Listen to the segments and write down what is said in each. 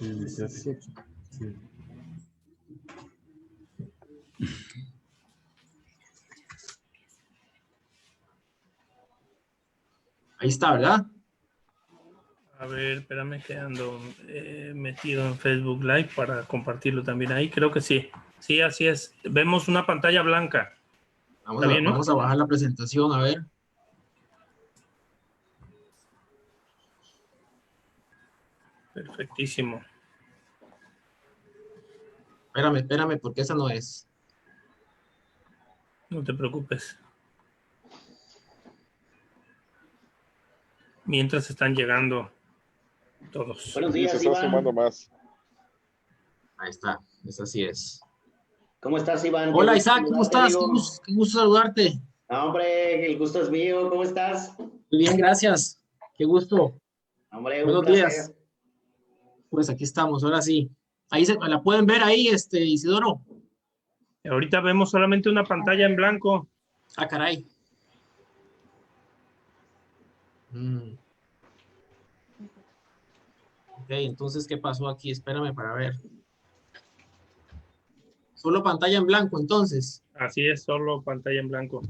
El 17. Sí. Ahí está, ¿verdad? A ver, espérame que ando metido en Facebook Live para compartirlo también ahí. Creo que sí. Sí, así es. Vemos una pantalla blanca. Vamos a, bien, ¿no? vamos a bajar la presentación, a ver. Perfectísimo. Espérame, porque esa no es. No te preocupes. Mientras están llegando todos. Buenos Sí, días, se está Iván. sumando más. Ahí está, esa sí es. ¿Cómo estás, Iván? Hola, Qué gusto Isaac, ¿cómo saludarte, estás? amigo. Qué gusto saludarte. No, hombre, el gusto es mío. ¿Cómo estás? Muy bien, gracias. Qué gusto. Hombre, un Buenos placer. días. Pues aquí estamos, ahora sí. Ahí la pueden ver ahí, Isidoro. Ahorita vemos solamente una pantalla en blanco. Ah, caray. Ok, entonces, ¿qué pasó aquí? Espérame para ver. Solo pantalla en blanco, entonces. Así es, solo pantalla en blanco.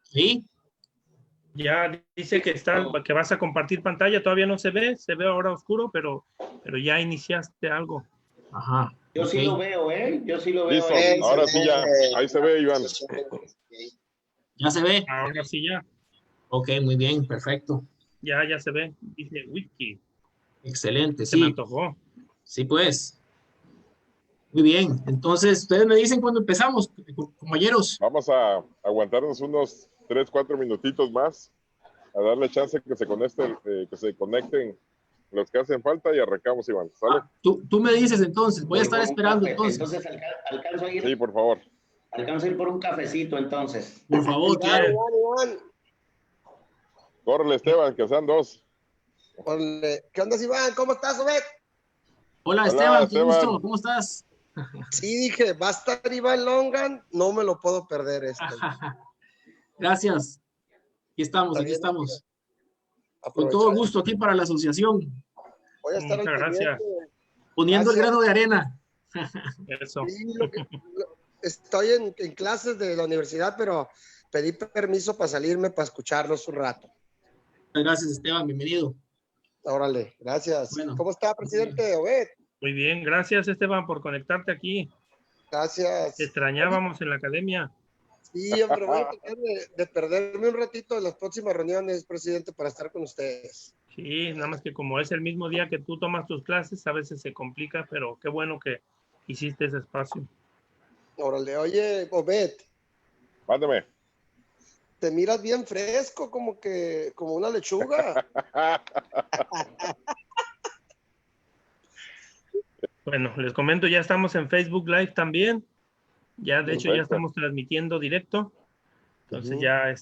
¿Sí? Ya dice que vas a compartir pantalla, todavía no se ve ahora oscuro, pero ya iniciaste algo. Ajá. Yo sí lo veo, ¿eh? Yo sí lo veo. Listo, ahora sí ya. Ahí se ve, Iván. ¿Ya se ve? Ahora sí ya. Ok, muy bien, perfecto. Ya se ve. Dice wiki. Excelente, Se me sí. antojó. Sí, pues. Muy bien. Entonces, ustedes me dicen cuando empezamos, compañeros. Vamos a aguantarnos unos 3, 4 minutitos más, a darle chance que se conecten los que hacen falta y arrancamos, Iván. ¿Sale? Tú me dices entonces, voy a estar esperando entonces. Entonces, alcanzo a ir. Sí, por favor. Alcanzo a ir por un cafecito, entonces. Por favor, claro. Iván. Córrele, Esteban, que sean 2. ¿Qué onda, Iván? ¿Cómo estás, Obed? Hola, Esteban, qué gusto. ¿Cómo estás? Sí, dije, va a estar Iván Longan, no me lo puedo perder esto. Gracias. Aquí estamos. Con todo gusto aquí para la asociación. Voy a estar Muchas gracias. Poniendo el grano de arena. Eso. Sí, estoy en clases de la universidad, pero pedí permiso para salirme para escucharlos un rato. Gracias, Esteban, bienvenido. Órale, gracias. Bueno, ¿Cómo está, presidente Obed? Muy bien, gracias, Esteban, por conectarte aquí. Gracias. Te extrañábamos en la academia. Sí, hombre, voy a tratar de perderme un ratito de las próximas reuniones, presidente, para estar con ustedes. Sí, nada más que como es el mismo día que tú tomas tus clases, a veces se complica, pero qué bueno que hiciste ese espacio. Órale, oye, Obed. Mándeme. Te miras bien fresco, como una lechuga. Bueno, les comento, ya estamos en Facebook Live también. Ya, de hecho, ya estamos transmitiendo directo. Entonces ya,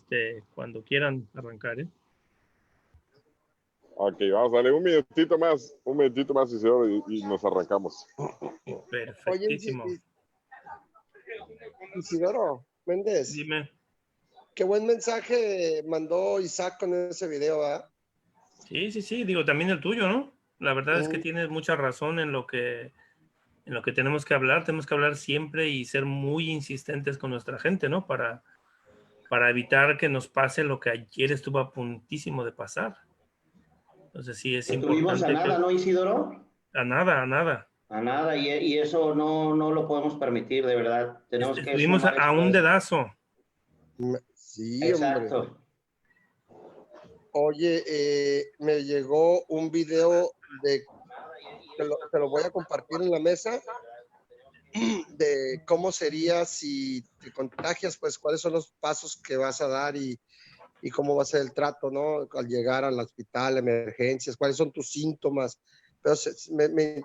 cuando quieran arrancar, ¿eh? Ok, vamos a darle un minutito más, Isidoro, y nos arrancamos. Perfectísimo. Oye, Isidoro Méndez. Dime. Qué buen mensaje mandó Isaac con ese video, ¿ah? Sí, digo, también el tuyo, ¿no? La verdad es que tienes mucha razón en lo que tenemos que hablar siempre y ser muy insistentes con nuestra gente, ¿no? Para evitar que nos pase lo que ayer estuvo a puntísimo de pasar. Entonces sí, es importante. Estuvimos a nada, ¿no, Isidoro? A nada. A nada, y eso no lo podemos permitir, de verdad. Tenemos que estuvimos a un dedazo. Sí, exacto. Hombre. Oye, me llegó un video te lo voy a compartir en la mesa, de cómo sería si te contagias, pues cuáles son los pasos que vas a dar y cómo va a ser el trato, ¿no? Al llegar al hospital, emergencias, cuáles son tus síntomas. Pero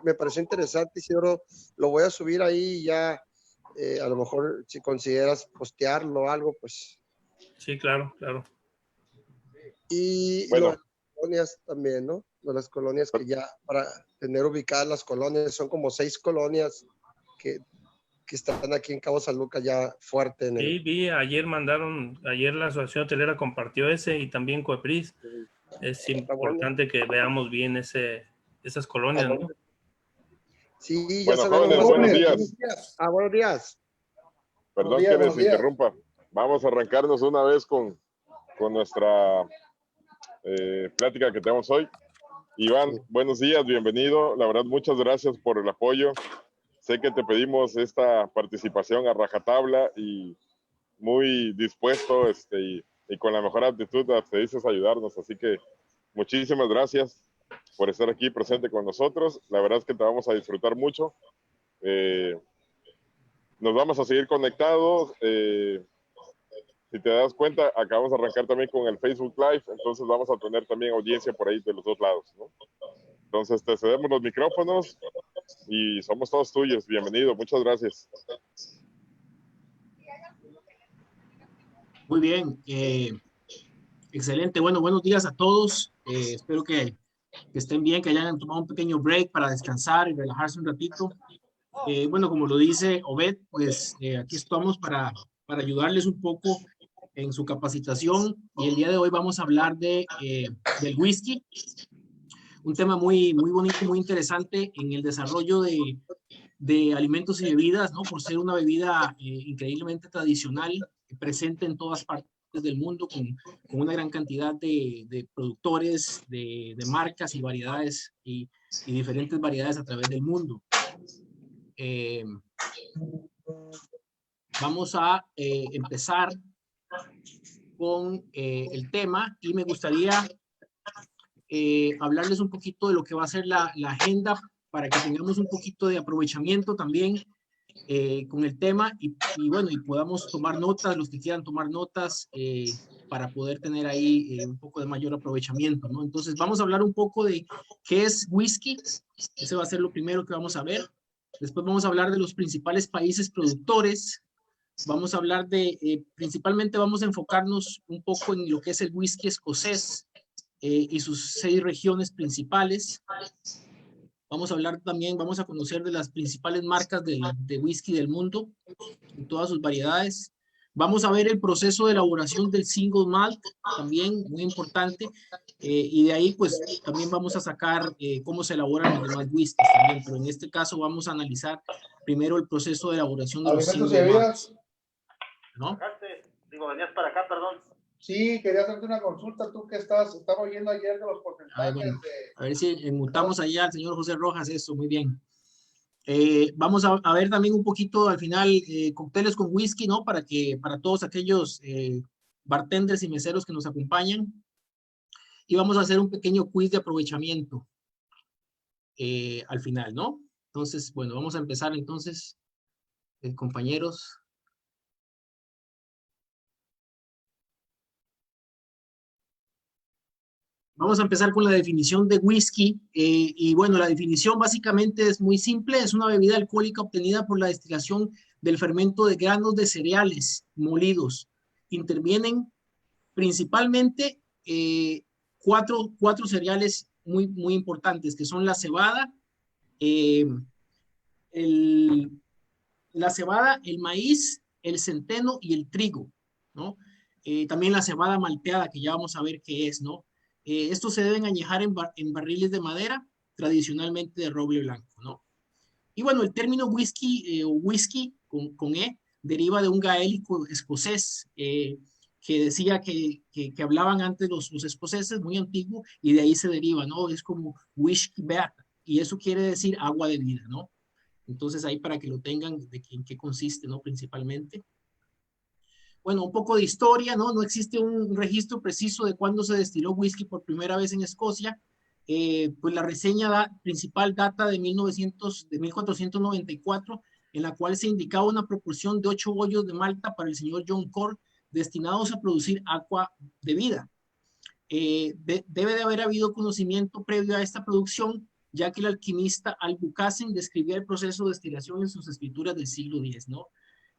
me pareció interesante, Isidoro, lo voy a subir ahí ya, a lo mejor si consideras postearlo o algo, pues. Sí, claro. Y Bueno. las colonias también, ¿no? Las colonias que ya, para tener ubicadas las colonias, son como 6 colonias que están aquí en Cabo San Lucas ya fuerte. Sí, vi, ayer la Asociación Hotelera compartió ese y también Coepris. Es importante que veamos bien esas colonias, ¿no? Sí, ya bueno, sabemos. jóvenes, buenos días. Buenos días. Perdón que les interrumpa. Vamos a arrancarnos una vez con nuestra plática que tenemos hoy. Iván, buenos días, bienvenido. La verdad, muchas gracias por el apoyo. Sé que te pedimos esta participación a rajatabla y muy dispuesto y con la mejor actitud te dices ayudarnos. Así que muchísimas gracias por estar aquí presente con nosotros. La verdad es que te vamos a disfrutar mucho. Nos vamos a seguir conectados. Si te das cuenta, acabamos de arrancar también con el Facebook Live, entonces vamos a tener también audiencia por ahí de los dos lados, ¿no? Entonces te cedemos los micrófonos y somos todos tuyos. Bienvenido, muchas gracias. Muy bien, excelente. Bueno, buenos días a todos. Espero que estén bien, que hayan tomado un pequeño break para descansar y relajarse un ratito. Bueno, como lo dice Obed, pues aquí estamos para ayudarles un poco en su capacitación, y el día de hoy vamos a hablar del whisky, un tema muy bonito, muy interesante en el desarrollo de alimentos y bebidas, ¿no? Por ser una bebida increíblemente tradicional, presente en todas partes del mundo, con una gran cantidad de productores, de marcas y variedades y diferentes variedades a través del mundo. Vamos a empezar con el tema, y me gustaría hablarles un poquito de lo que va a ser la agenda, para que tengamos un poquito de aprovechamiento también con el tema, y bueno, y podamos tomar notas, los que quieran tomar notas, para poder tener ahí un poco de mayor aprovechamiento, ¿no? Entonces vamos a hablar un poco de qué es whisky. Ese va a ser lo primero que vamos a ver. Después vamos a hablar de los principales países productores. Vamos a hablar principalmente vamos a enfocarnos un poco en lo que es el whisky escocés y sus 6 regiones principales. Vamos a hablar también, vamos a conocer de las principales marcas de whisky del mundo, en todas sus variedades. Vamos a ver el proceso de elaboración del single malt, también muy importante, y de ahí pues también vamos a sacar cómo se elaboran los demás whiskies también, pero en este caso vamos a analizar primero el proceso de elaboración de los single malt, ¿no? Digo, venías para acá, perdón. Sí, quería hacerte una consulta, tú que estaba oyendo ayer de los porcentajes bueno, de... A ver si mutamos allá al señor José Rojas, eso, muy bien. Vamos a ver también un poquito al final cócteles con whisky, ¿no? Para todos aquellos bartenders y meseros que nos acompañan. Y vamos a hacer un pequeño quiz de aprovechamiento al final, ¿no? Entonces, bueno, vamos a empezar entonces, compañeros. Vamos a empezar con la definición de whisky, y bueno, la definición básicamente es muy simple: es una bebida alcohólica obtenida por la destilación del fermento de granos de cereales molidos. Intervienen principalmente cuatro cereales muy importantes, que son la cebada, el maíz, el centeno y el trigo, ¿no? También la cebada malteada, que ya vamos a ver qué es, ¿no? Estos se deben añejar en barriles de madera, tradicionalmente de roble blanco, ¿no? Y bueno, el término whisky o whisky con E deriva de un gaélico escocés que decía que hablaban antes los escoceses, muy antiguo, y de ahí se deriva, ¿no? Es como whisky beat, y eso quiere decir agua de vida, ¿no? Entonces ahí para que lo tengan en qué consiste, ¿no? Principalmente. Bueno, un poco de historia, ¿no? No existe un registro preciso de cuándo se destiló whisky por primera vez en Escocia. Pues la reseña principal data de 1494, en la cual se indicaba una proporción de 8 bollos de malta para el señor John Corr, destinados a producir agua de vida. Debe de haber habido conocimiento previo a esta producción, ya que el alquimista Albucasen describía el proceso de destilación en sus escrituras del siglo X, ¿no?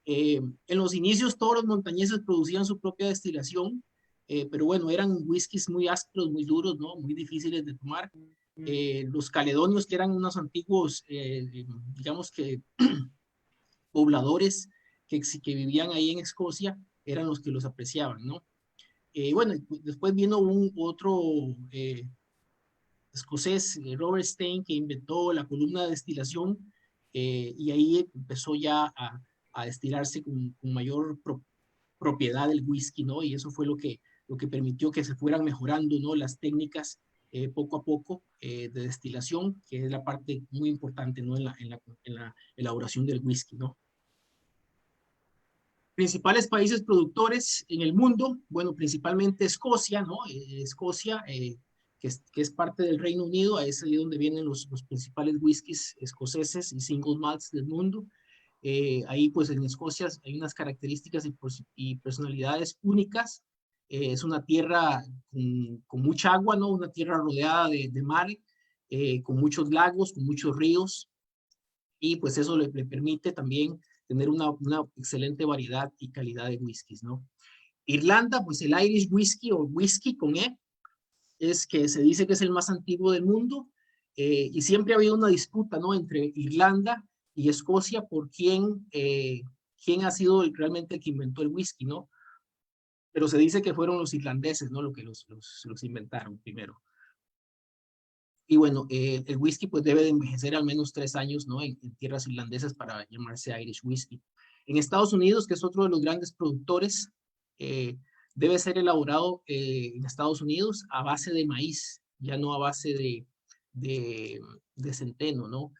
En los inicios todos los montañeses producían su propia destilación, pero bueno, eran whiskies muy ásperos, muy duros, ¿no? Muy difíciles de tomar. Los caledonios, que eran unos antiguos, digamos que pobladores que vivían ahí en Escocia, eran los que los apreciaban, ¿no? Bueno, después vino otro escocés, Robert Stein, que inventó la columna de destilación, y ahí empezó ya a destilarse con mayor propiedad del whisky, ¿no? Y eso fue lo que permitió que se fueran mejorando, ¿no? Las técnicas poco a poco de destilación, que es la parte muy importante, ¿no? En la elaboración del whisky, ¿no? Principales países productores en el mundo, bueno, principalmente Escocia, ¿no? Escocia, que es parte del Reino Unido, es ahí donde vienen los principales whiskies escoceses y single malts del mundo. Ahí pues en Escocia hay unas características y personalidades únicas. Es una tierra con mucha agua, ¿no? Una tierra rodeada de mar, con muchos lagos, con muchos ríos, y pues eso le permite también tener una excelente variedad y calidad de whiskies, ¿no? Irlanda, pues el Irish Whiskey o whisky con E, es que se dice que es el más antiguo del mundo, y siempre ha habido una disputa, ¿no? Entre Irlanda y Escocia por quién ha sido realmente el que inventó el whisky, ¿no? Pero se dice que fueron los irlandeses, ¿no? Los que los inventaron primero. Y bueno, el whisky pues debe de envejecer al menos 3 años, ¿no? En tierras irlandesas para llamarse Irish Whiskey. En Estados Unidos, que es otro de los grandes productores, debe ser elaborado en Estados Unidos a base de maíz, ya no a base de centeno, ¿no?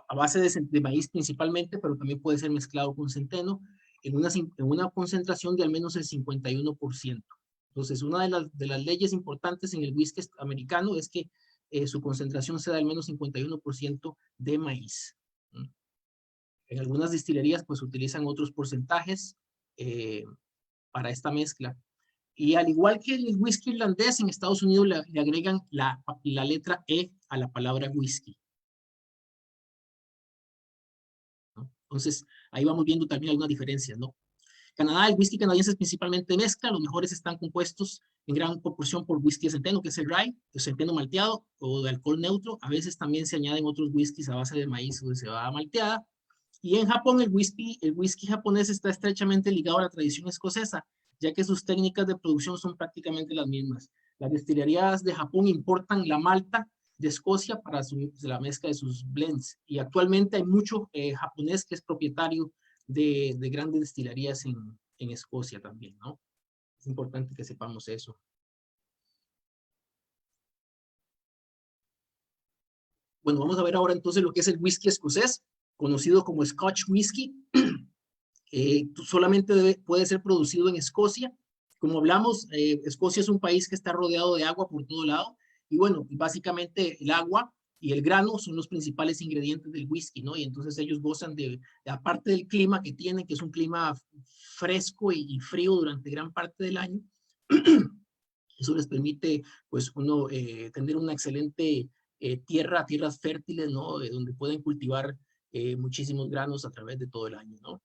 A base de maíz principalmente, pero también puede ser mezclado con centeno en una concentración de al menos el 51%. Entonces, una de las leyes importantes en el whisky americano es que su concentración sea de al menos 51% de maíz. En algunas destilerías, pues, utilizan otros porcentajes para esta mezcla. Y al igual que el whisky irlandés, en Estados Unidos le agregan la letra E a la palabra whisky, ¿no? Entonces, ahí vamos viendo también algunas diferencias, ¿no? Canadá, el whisky canadiense es principalmente mezcla, los mejores están compuestos en gran proporción por whisky de centeno, que es el rye, el centeno malteado o de alcohol neutro. A veces también se añaden otros whiskies a base de maíz o de cebada malteada. Y en Japón el whisky japonés está estrechamente ligado a la tradición escocesa, ya que sus técnicas de producción son prácticamente las mismas. Las destilerías de Japón importan la malta de Escocia para la mezcla de sus blends. Y actualmente hay mucho japonés que es propietario de grandes destilerías en Escocia también, ¿no? Es importante que sepamos eso. Bueno, vamos a ver ahora entonces lo que es el whisky escocés, conocido como Scotch Whisky. Solamente puede ser producido en Escocia. Como hablamos, Escocia es un país que está rodeado de agua por todo lado. Y bueno, básicamente el agua y el grano son los principales ingredientes del whisky, ¿no? Y entonces ellos gozan aparte del clima que tienen, que es un clima fresco y frío durante gran parte del año, eso les permite, pues, tener una excelente tierras fértiles, ¿no? Donde pueden cultivar muchísimos granos a través de todo el año, ¿no?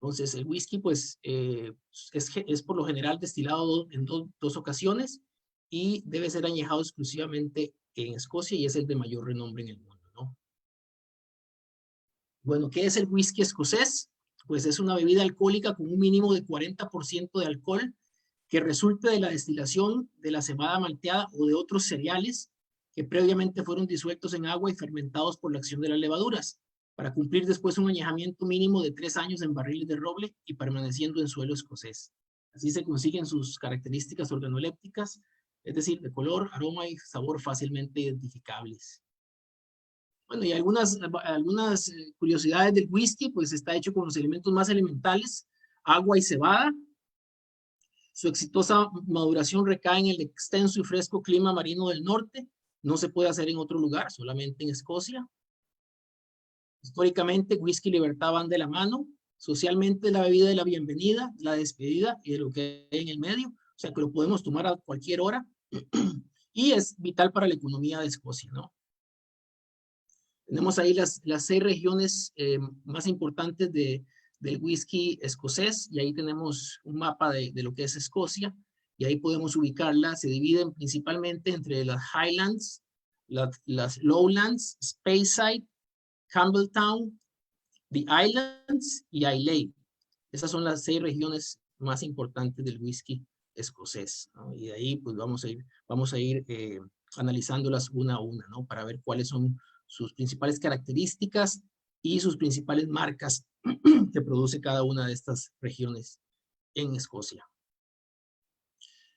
Entonces, el whisky, pues, es por lo general destilado en dos ocasiones y debe ser añejado exclusivamente en Escocia y es el de mayor renombre en el mundo, ¿no? Bueno, ¿qué es el whisky escocés? Pues es una bebida alcohólica con un mínimo de 40% de alcohol que resulta de la destilación de la cebada malteada o de otros cereales que previamente fueron disueltos en agua y fermentados por la acción de las levaduras, para cumplir después un añejamiento mínimo de 3 años en barriles de roble y permaneciendo en suelo escocés. Así se consiguen sus características organolépticas, es decir, de color, aroma y sabor fácilmente identificables. Bueno, y algunas curiosidades del whisky, pues está hecho con los elementos más elementales, agua y cebada. Su exitosa maduración recae en el extenso y fresco clima marino del norte. No se puede hacer en otro lugar, solamente en Escocia. Históricamente, whisky y libertad van de la mano. Socialmente, la bebida de la bienvenida, la despedida y de lo que hay en el medio. O sea, que lo podemos tomar a cualquier hora. Y es vital para la economía de Escocia, ¿no? Tenemos ahí las 6 regiones más importantes de del whisky escocés, y ahí tenemos un mapa de lo que es Escocia, y ahí podemos ubicarla. Se dividen principalmente entre las Highlands, las Lowlands, Speyside, Campbelltown, The Islands y Islay. Esas son las 6 regiones más importantes del whisky escocés, ¿no? Y de ahí pues vamos a ir analizándolas una a una, ¿no? Para ver cuáles son sus principales características y sus principales marcas que produce cada una de estas regiones en Escocia.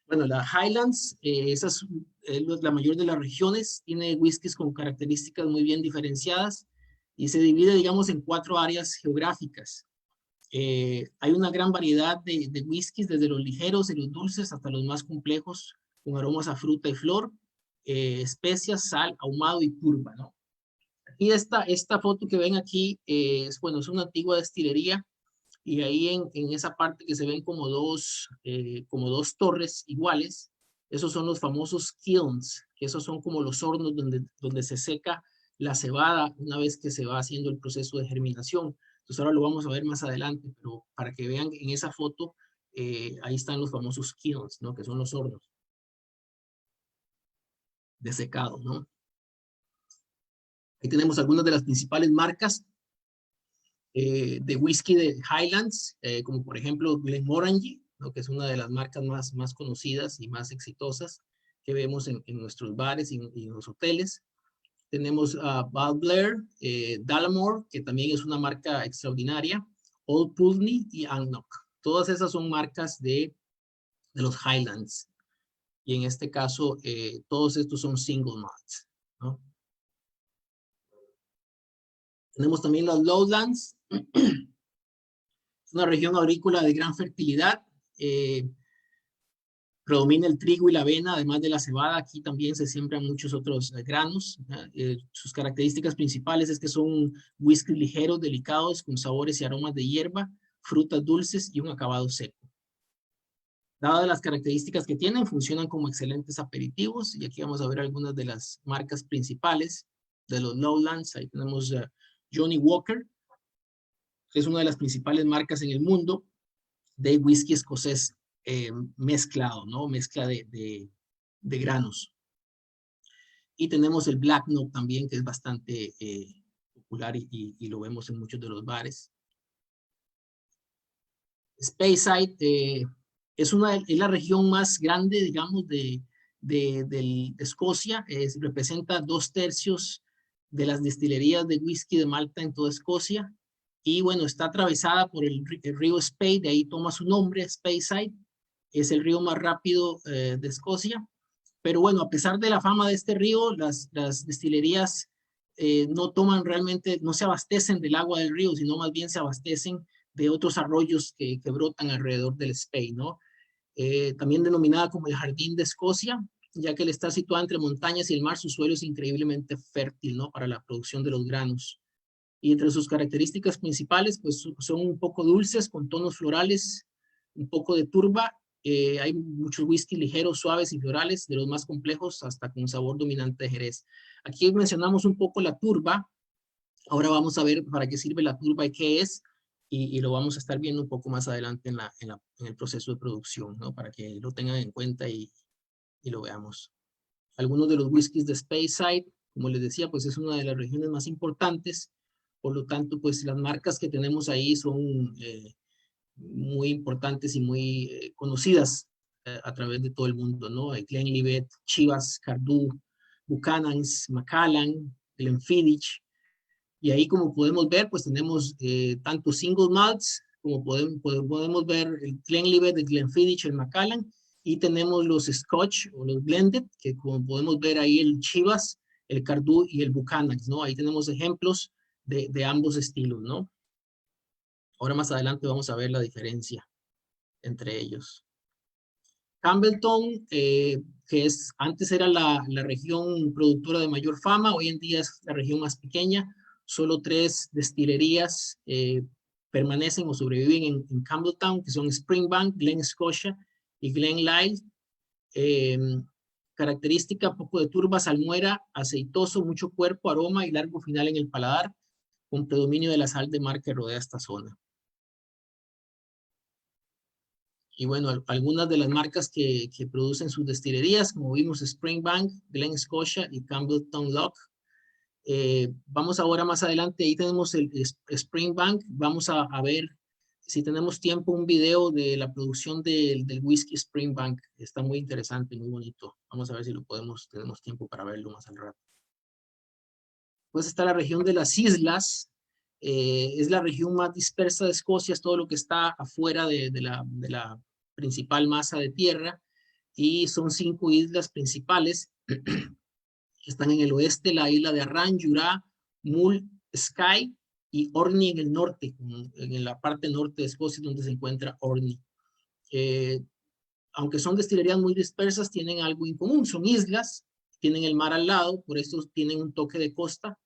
Bueno, la Highlands, esa es la mayor de las regiones, tiene whiskies con características muy bien diferenciadas y se divide, digamos, en 4 áreas geográficas. Hay una gran variedad de whiskies, desde los ligeros y los dulces hasta los más complejos, con aromas a fruta y flor, especias, sal, ahumado y turba, ¿no? Y esta foto que ven aquí es una antigua destilería, y ahí en esa parte que se ven como dos torres iguales, esos son los famosos kilns, que esos son como los hornos donde se seca la cebada una vez que se va haciendo el proceso de germinación. Entonces ahora lo vamos a ver más adelante, pero para que vean en esa foto, ahí están los famosos kilns, ¿no? Que son los hornos de secado, ¿no? Ahí tenemos algunas de las principales marcas de whisky de Highlands, como por ejemplo Glenmorangie, ¿no? Que es una de las marcas más conocidas y más exitosas que vemos en nuestros bares y en los hoteles. Tenemos Balblair, Dallamore, que también es una marca extraordinaria, Old Pulteney y Annock. Todas esas son marcas de los Highlands. Y en este caso, todos estos son single malts, ¿no? Tenemos también los Lowlands. Es una región agrícola de gran fertilidad. Predomina el trigo y la avena, además de la cebada. Aquí también se siembran muchos otros granos. Sus características principales es que son whisky ligeros, delicados, con sabores y aromas de hierba, frutas dulces y un acabado seco. Dadas las características que tienen, funcionan como excelentes aperitivos. Y aquí vamos a ver algunas de las marcas principales de los Lowlands. Ahí tenemos Johnnie Walker, que es una de las principales marcas en el mundo de whisky escocés mezclado, ¿no? Mezcla de granos. Y tenemos el Black Knob también, que es bastante popular y lo vemos en muchos de los bares. Speyside es la región más grande, digamos, de Escocia. Representa 2/3 de las destilerías de whisky de Malta en toda Escocia. Y bueno, está atravesada por el río Spey, de ahí toma su nombre, Speyside. Es el río más rápido de Escocia. Pero bueno, a pesar de la fama de este río, las destilerías no toman realmente, no se abastecen del agua del río, sino más bien se abastecen de otros arroyos que brotan alrededor del Spey, ¿no? También denominada como el Jardín de Escocia, ya que al estar situada entre montañas y el mar, su suelo es increíblemente fértil, ¿no? Para la producción de los granos. Y entre sus características principales, pues son un poco dulces, con tonos florales, un poco de turba. Hay muchos whisky ligeros, suaves y florales, de los más complejos hasta con sabor dominante de Jerez. Aquí mencionamos un poco la turba. Ahora vamos a ver para qué sirve la turba y qué es, y lo vamos a estar viendo un poco más adelante en el proceso de producción, ¿no? Para que lo tengan en cuenta y lo veamos. Algunos de los whiskies de Speyside, como les decía, pues es una de las regiones más importantes. Por lo tanto, pues las marcas que tenemos ahí son muy importantes y muy conocidas a través de todo el mundo, ¿no? Glenlivet, Chivas, Cardú, Buchanan's, Macallan, Glenfiddich. Y ahí, como podemos ver, pues tenemos tanto single malts, como podemos ver el Glenlivet, el Glenfiddich, el Macallan, y tenemos los Scotch o los Blended, que como podemos ver ahí el Chivas, el Cardú y el Buchanan's, ¿no? Ahí tenemos ejemplos de ambos estilos, ¿no? Ahora más adelante vamos a ver la diferencia entre ellos. Campbelltown, que antes era la región productora de mayor fama, hoy en día es la región más pequeña. Solo 3 destilerías permanecen o sobreviven en Campbelltown, que son Springbank, Glen Scotia y Glen Lyle. Característica: poco de turba, salmuera, aceitoso, mucho cuerpo, aroma y largo final en el paladar, con predominio de la sal de mar que rodea esta zona. Y bueno, algunas de las marcas que producen sus destilerías, como vimos, Springbank, Glen Scotia y Campbellton Lock. Vamos ahora más adelante, ahí tenemos el Springbank. Vamos a ver, si tenemos tiempo, un video de la producción del whisky Springbank. Está muy interesante, muy bonito. Vamos a ver si tenemos tiempo para verlo más al rato. Pues está la región de las islas. Es la región más dispersa de Escocia, es todo lo que está afuera de la principal masa de tierra, y son 5 islas principales. Están en el oeste, la isla de Arran, Jura, Mull, Skye y Orkney en el norte, en la parte norte de Escocia, donde se encuentra Orkney. Aunque son destilerías muy dispersas, tienen algo en común, son islas, tienen el mar al lado, por eso tienen un toque de costa,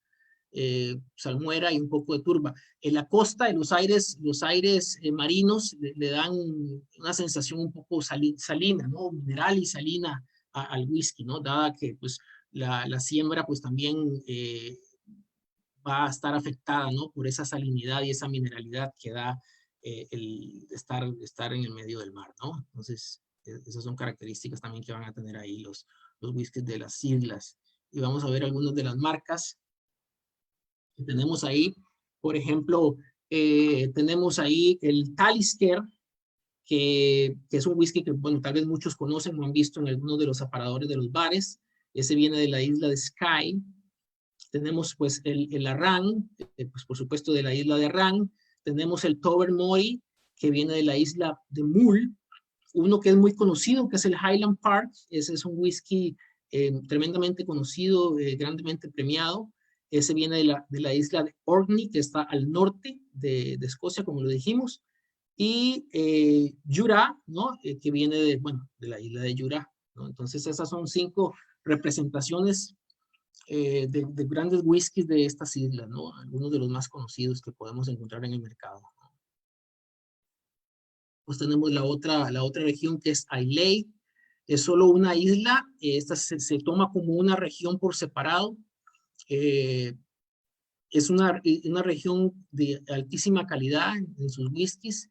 salmuera y un poco de turba. En la costa, en los aires marinos le dan una sensación un poco salina, ¿no? Mineral y salina al whisky, ¿no? Dada que pues la siembra pues también va a estar afectada, ¿no? Por esa salinidad y esa mineralidad que da el estar en el medio del mar, ¿no? Entonces, esas son características también que van a tener ahí los whiskies de las islas. Y vamos a ver algunas de las marcas que tenemos ahí. Por ejemplo, tenemos ahí el Talisker, que es un whisky que, bueno, tal vez muchos conocen o han visto en algunos de los aparadores de los bares. Ese viene de la isla de Skye. Tenemos pues el Arran, pues por supuesto de la isla de Arran. Tenemos el Tobermory, que viene de la isla de Mull. Uno que es muy conocido, que es el Highland Park. Ese es un whisky tremendamente conocido, grandemente premiado. Ese viene de la isla de Orkney, que está al norte de Escocia, como lo dijimos. Y Jura, ¿no? Que viene de la isla de Jura, ¿no? Entonces esas son 5 representaciones de grandes whiskies de estas islas, ¿no? Algunos de los más conocidos que podemos encontrar en el mercado. Pues tenemos la otra región, que es Islay. Es solo una isla. Esta se toma como una región por separado. Es una región de altísima calidad en sus whiskies,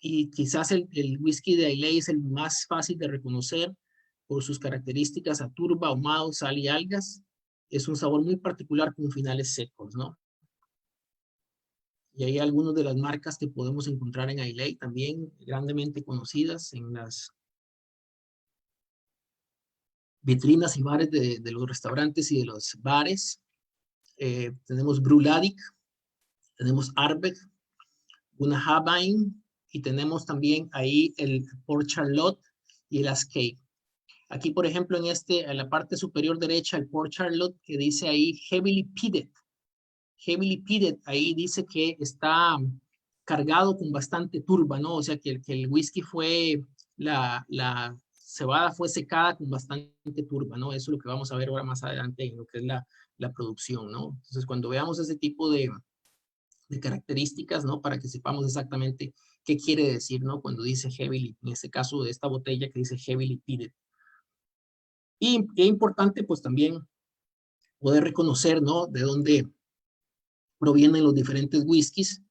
y quizás el whisky de Islay es el más fácil de reconocer por sus características a turba, ahumado, sal y algas. Es un sabor muy particular con finales secos, ¿no? Y hay algunas de las marcas que podemos encontrar en Islay también grandemente conocidas en las vitrinas y bares de los restaurantes y de los bares. Tenemos Bruichladdich, tenemos Ardbeg, Bunnahabhain, y tenemos también ahí el Port Charlotte y el Ascay. Aquí, por ejemplo, en la parte superior derecha, el Port Charlotte, que dice ahí Heavily Peated. Heavily Peated, ahí dice que está cargado con bastante turba, ¿no? O sea, que el whisky fue, la cebada fue secada con bastante turba, ¿no? Eso es lo que vamos a ver ahora más adelante en lo que es la producción, ¿no? Entonces, cuando veamos ese tipo de características, ¿no? Para que sepamos exactamente qué quiere decir, ¿no? Cuando dice heavily, en este caso de esta botella que dice heavily peated. Y es importante, pues, también poder reconocer, ¿no? De dónde provienen los diferentes whiskies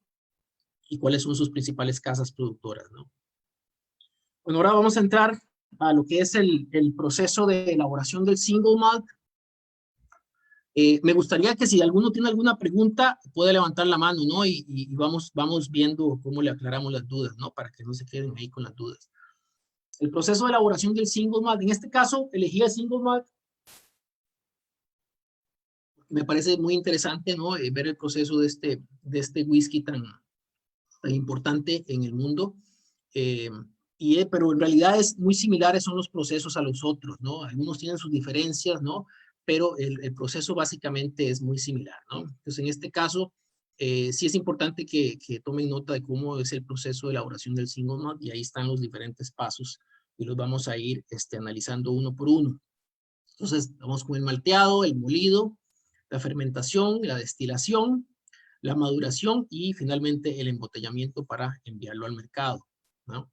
y cuáles son sus principales casas productoras, ¿no? Bueno, ahora vamos a entrar a lo que es el proceso de elaboración del single malt. Me gustaría que si alguno tiene alguna pregunta, puede levantar la mano, ¿no? Y vamos viendo cómo le aclaramos las dudas, ¿no? Para que no se queden ahí con las dudas. El proceso de elaboración del single malt. En este caso, elegí el single malt. Me parece muy interesante, ¿no? Ver el proceso de este whisky tan importante en el mundo. Pero en realidad es muy similares son los procesos a los otros, ¿no? Algunos tienen sus diferencias, ¿no? Pero el proceso básicamente es muy similar, ¿no? Entonces, en este caso, sí es importante que tomen nota de cómo es el proceso de elaboración del single malt, y ahí están los diferentes pasos y los vamos a ir analizando uno por uno. Entonces, vamos con el malteado, el molido, la fermentación, la destilación, la maduración y finalmente el embotellamiento para enviarlo al mercado, ¿no?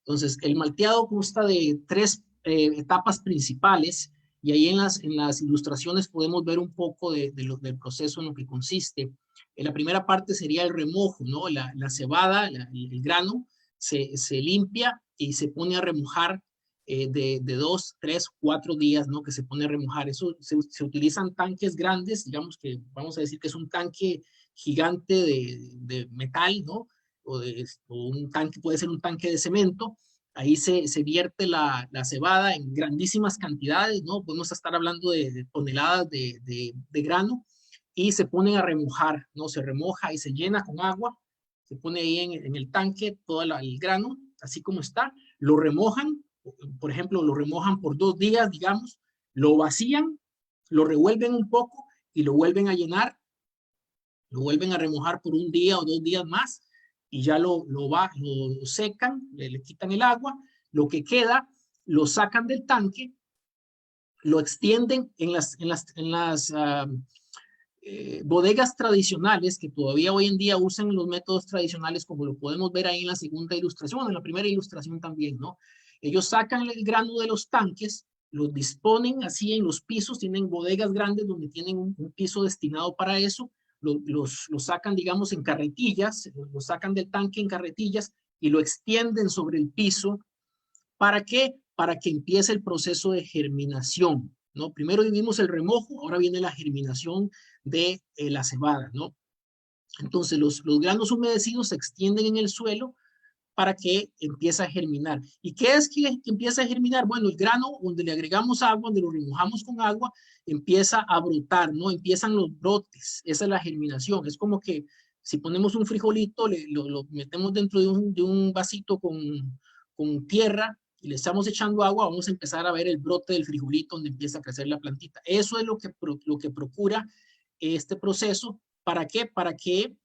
Entonces, el malteado consta de 3 etapas principales, y ahí en las ilustraciones podemos ver un poco del proceso en lo que consiste. La primera parte sería el remojo, ¿no? La cebada, el grano, se limpia y se pone a remojar de 2, 3, 4 días, ¿no? Que se pone a remojar. Eso se utilizan tanques grandes, digamos que vamos a decir que es un tanque gigante de metal, ¿no? O un tanque, puede ser un tanque de cemento. Ahí se vierte la cebada en grandísimas cantidades, ¿no? Podemos estar hablando de toneladas de grano y se ponen a remojar, ¿no? Se remoja y se llena con agua, se pone ahí en el tanque todo el grano, así como está, lo remojan, por ejemplo, lo remojan por 2 días, digamos, lo vacían, lo revuelven un poco y lo vuelven a llenar, lo vuelven a remojar por 1 día o 2 días más y ya lo secan, le quitan el agua, lo que queda lo sacan del tanque, lo extienden en las bodegas tradicionales que todavía hoy en día usan los métodos tradicionales, como lo podemos ver ahí en la segunda ilustración, en la primera ilustración también, ¿no? Ellos sacan el grano de los tanques, los disponen así en los pisos, tienen bodegas grandes donde tienen un piso destinado para eso, los sacan, digamos, en carretillas, lo sacan del tanque en carretillas y lo extienden sobre el piso. ¿Para qué? Para que empiece el proceso de germinación, ¿no? Primero vivimos el remojo, ahora viene la germinación de la cebada, ¿no? Entonces los granos humedecidos se extienden en el suelo para que empiece a germinar. ¿Y qué es que empieza a germinar? Bueno, el grano donde le agregamos agua, donde lo remojamos con agua, empieza a brotar, ¿no? Empiezan los brotes, esa es la germinación. Es como que si ponemos un frijolito, lo metemos dentro de un vasito con tierra y le estamos echando agua, vamos a empezar a ver el brote del frijolito donde empieza a crecer la plantita. Eso es lo que procura este proceso. ¿Para qué? Para que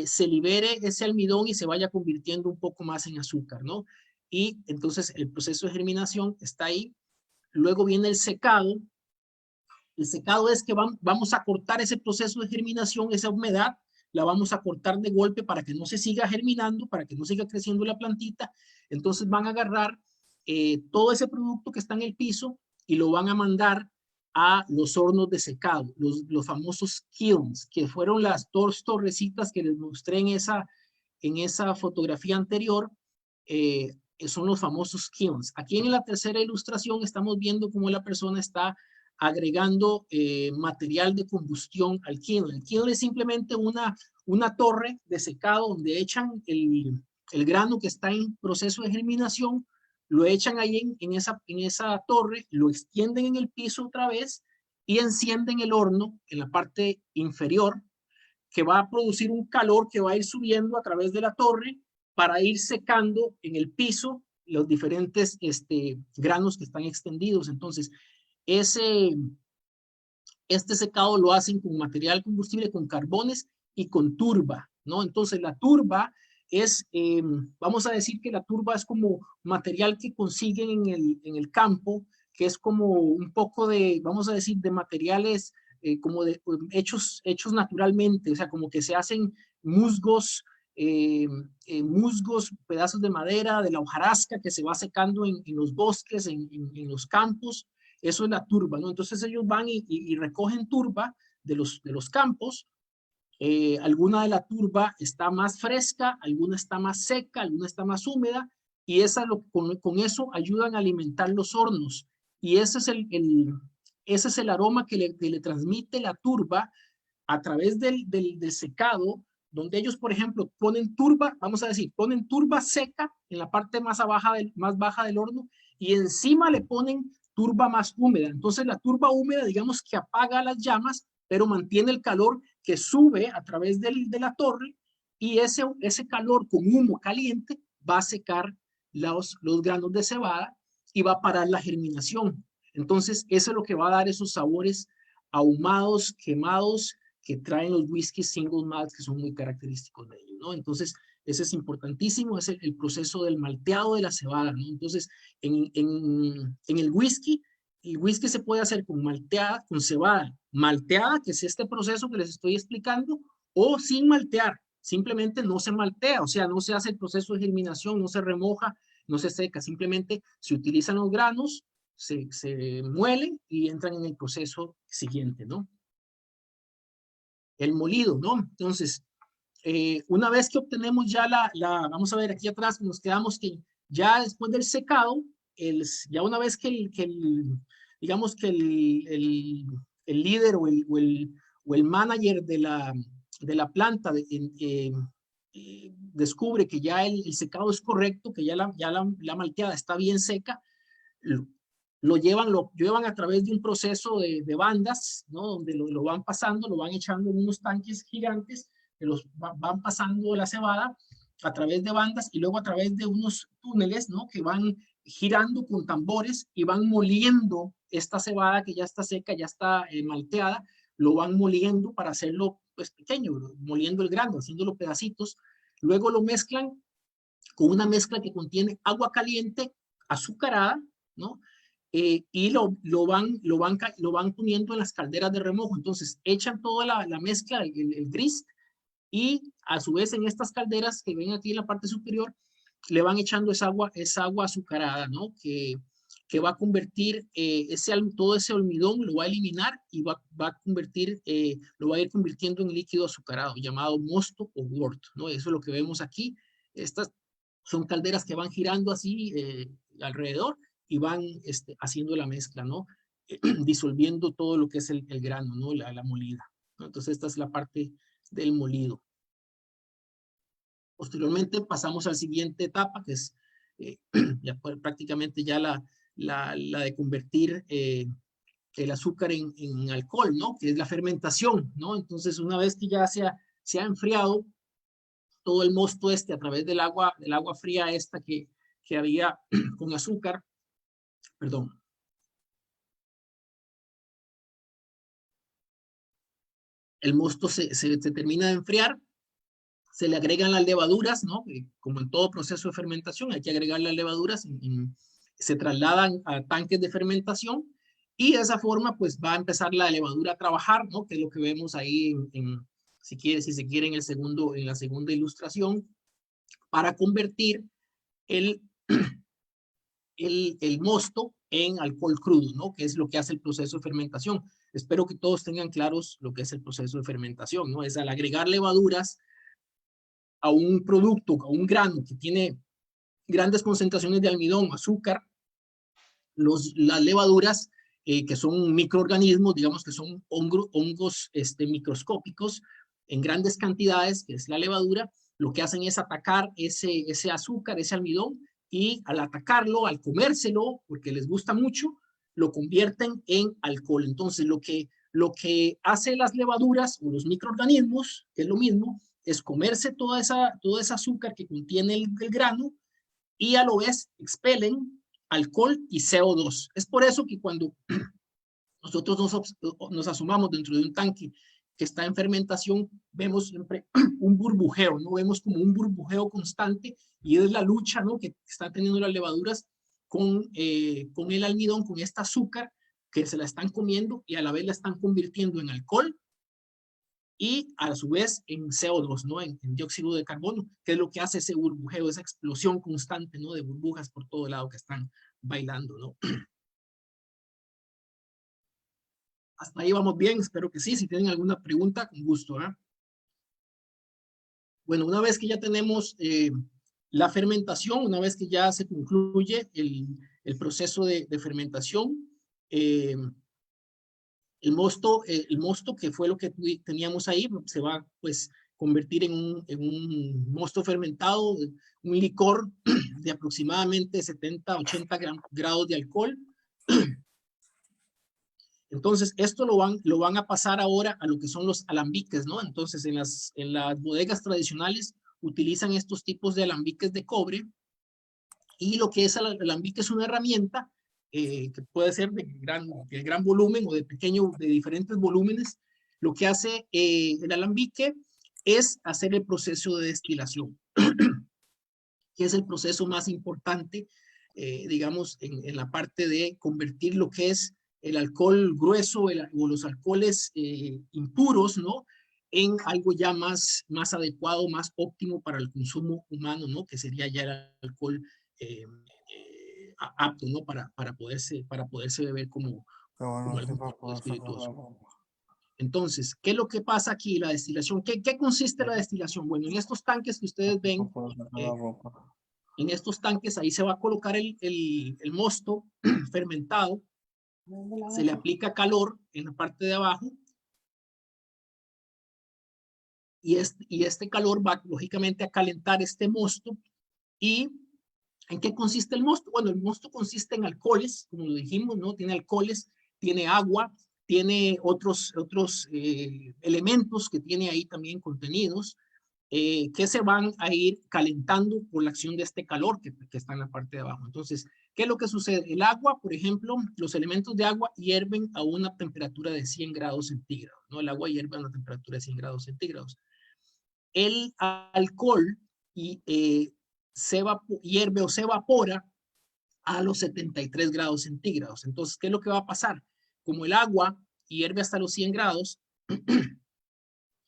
se libere ese almidón y se vaya convirtiendo un poco más en azúcar, ¿no? Y entonces el proceso de germinación está ahí. Luego viene el secado. El secado es que vamos a cortar ese proceso de germinación, esa humedad, la vamos a cortar de golpe para que no se siga germinando, para que no siga creciendo la plantita. Entonces van a agarrar todo ese producto que está en el piso y lo van a mandar a los hornos de secado, los famosos kilns, que fueron las 2 torrecitas que les mostré en esa fotografía anterior, son los famosos kilns. Aquí en la tercera ilustración estamos viendo cómo la persona está agregando material de combustión al kiln. El kiln es simplemente una torre de secado donde echan el grano que está en proceso de germinación, lo echan ahí en esa torre, lo extienden en el piso otra vez y encienden el horno en la parte inferior, que va a producir un calor que va a ir subiendo a través de la torre para ir secando en el piso los diferentes granos que están extendidos. Entonces, este secado lo hacen con material combustible, con carbones y con turba, ¿no? Entonces, la turba es, vamos a decir que la turba es como material que consiguen en el campo, que es como un poco de, vamos a decir, de materiales como hechos naturalmente, o sea, como que se hacen musgos, pedazos de madera, de la hojarasca que se va secando en los bosques, en los campos. Eso es la turba, ¿no? Entonces ellos van y recogen turba de los campos. Alguna de la turba está más fresca, alguna está más seca, alguna está más húmeda, y con eso ayudan a alimentar los hornos. Y ese es el aroma que le transmite la turba a través del secado, donde ellos, por ejemplo, ponen turba, vamos a decir, ponen turba seca en la parte más baja del horno, y encima le ponen turba más húmeda. Entonces la turba húmeda, digamos que apaga las llamas, pero mantiene el calor que sube a través de la torre, y ese calor con humo caliente va a secar los granos de cebada y va a parar la germinación. Entonces eso es lo que va a dar esos sabores ahumados, quemados, que traen los whiskies single malt, que son muy característicos de ellos, ¿no? Entonces ese es importantísimo, es el proceso del malteado de la cebada, ¿no? Entonces en el whisky se puede hacer con malteada, con cebada malteada, que es este proceso que les estoy explicando, o sin maltear. Simplemente no se maltea, o sea, no se hace el proceso de germinación, no se remoja, no se seca, simplemente se utilizan los granos, se muelen y entran en el proceso siguiente, ¿no? el molido, ¿no? Entonces, una vez que obtenemos ya vamos a ver aquí atrás, nos quedamos que ya después del secado, ya una vez que digamos que el líder o el manager de la planta descubre que ya el secado es correcto, que ya la malteada está bien seca, lo llevan a través de un proceso de bandas, ¿no? Donde lo van pasando, lo van echando en unos tanques gigantes, que van pasando la cebada a través de bandas y luego a través de unos túneles, ¿no? Que van girando con tambores y van moliendo esta cebada que ya está seca, ya está malteada, lo van moliendo para hacerlo pues pequeño, moliendo el grano, haciéndolo pedacitos. Luego lo mezclan con una mezcla que contiene agua caliente, azucarada, ¿no? Y lo van poniendo en las calderas de remojo. Entonces echan toda la mezcla, el gris, y a su vez en estas calderas que ven aquí en la parte superior, le van echando esa agua azucarada, ¿no? Que va a convertir todo ese almidón, lo va a eliminar y va a convertir, lo va a ir convirtiendo en líquido azucarado, llamado mosto o wort, ¿no? Eso es lo que vemos aquí. Estas son calderas que van girando así alrededor y van haciendo la mezcla, ¿no? Disolviendo todo lo que es el grano, ¿no? La molida, ¿no? Entonces esta es la parte del molido. Posteriormente pasamos a la siguiente etapa, que es ya prácticamente ya la de convertir el azúcar en alcohol, ¿no? Que es la fermentación, ¿no? Entonces una vez que ya se ha enfriado todo el mosto a través del agua fría esta que había con azúcar, perdón. El mosto se termina de enfriar, se le agregan las levaduras, ¿no? Como en todo proceso de fermentación, hay que agregar las levaduras, se trasladan a tanques de fermentación y de esa forma pues va a empezar la levadura a trabajar, ¿no? Que es lo que vemos ahí si se quiere en la segunda ilustración, para convertir el mosto en alcohol crudo, ¿no? Que es lo que hace el proceso de fermentación. Espero que todos tengan claros lo que es el proceso de fermentación, ¿no? Es al agregar levaduras a un producto, a un grano que tiene grandes concentraciones de almidón, azúcar, las levaduras, que son microorganismos, digamos que son hongos microscópicos en grandes cantidades, que es la levadura, lo que hacen es atacar ese azúcar, ese almidón, y al atacarlo, al comérselo, porque les gusta mucho, lo convierten en alcohol. Entonces, lo que hace las levaduras o los microorganismos, que es lo mismo, es comerse toda esa azúcar que contiene el grano y a lo vez expelen alcohol y CO2. Es por eso que cuando nosotros nos asomamos dentro de un tanque que está en fermentación, vemos siempre un burbujeo, ¿no? Vemos como un burbujeo constante y es la lucha, ¿no? Que están teniendo las levaduras con el almidón, con esta azúcar que se la están comiendo y a la vez la están convirtiendo en alcohol y a su vez en CO2, ¿no? En dióxido de carbono, que es lo que hace ese burbujeo, esa explosión constante, ¿no? De burbujas por todo lado que están bailando, ¿no? Hasta ahí vamos bien, espero que sí. Si tienen alguna pregunta, con gusto, ¿eh? Bueno, una vez que ya tenemos la fermentación, una vez que ya se concluye el proceso de fermentación, el mosto que fue lo que teníamos ahí, se va pues convertir en un mosto fermentado, un licor de aproximadamente 70-80 grados de alcohol. Entonces, esto lo van a pasar ahora a lo que son los alambiques, ¿no? Entonces, en las bodegas tradicionales utilizan estos tipos de alambiques de cobre, y lo que es el alambique es una herramienta que puede ser de gran volumen o de diferentes volúmenes. Lo que hace el alambique es hacer el proceso de destilación, que es el proceso más importante, digamos, en la parte de convertir lo que es el alcohol grueso o los alcoholes impuros, ¿no? En algo ya más adecuado, más óptimo para el consumo humano, ¿no? Que sería ya el alcohol apto, ¿no? Para poderse beber como algún tipo espirituoso. Entonces, ¿qué es lo que pasa aquí? La destilación, ¿qué consiste la destilación? Bueno, en estos tanques que ustedes ven, en estos tanques ahí se va a colocar el mosto fermentado, se le aplica calor en la parte de abajo y este calor va lógicamente a calentar este mosto. ¿Y en qué consiste el mosto? Bueno, el mosto consiste en alcoholes, como lo dijimos, ¿no? Tiene alcoholes, tiene agua, tiene otros elementos que tiene ahí también contenidos, que se van a ir calentando por la acción de este calor que está en la parte de abajo. Entonces, ¿qué es lo que sucede? El agua, por ejemplo, los elementos de agua hierven a una temperatura de 100 grados centígrados, ¿no? El agua hierve a una temperatura de 100 grados centígrados. El alcohol hierve o se evapora a los 73 grados centígrados. Entonces, ¿qué es lo que va a pasar? Como el agua hierve hasta los 100 grados,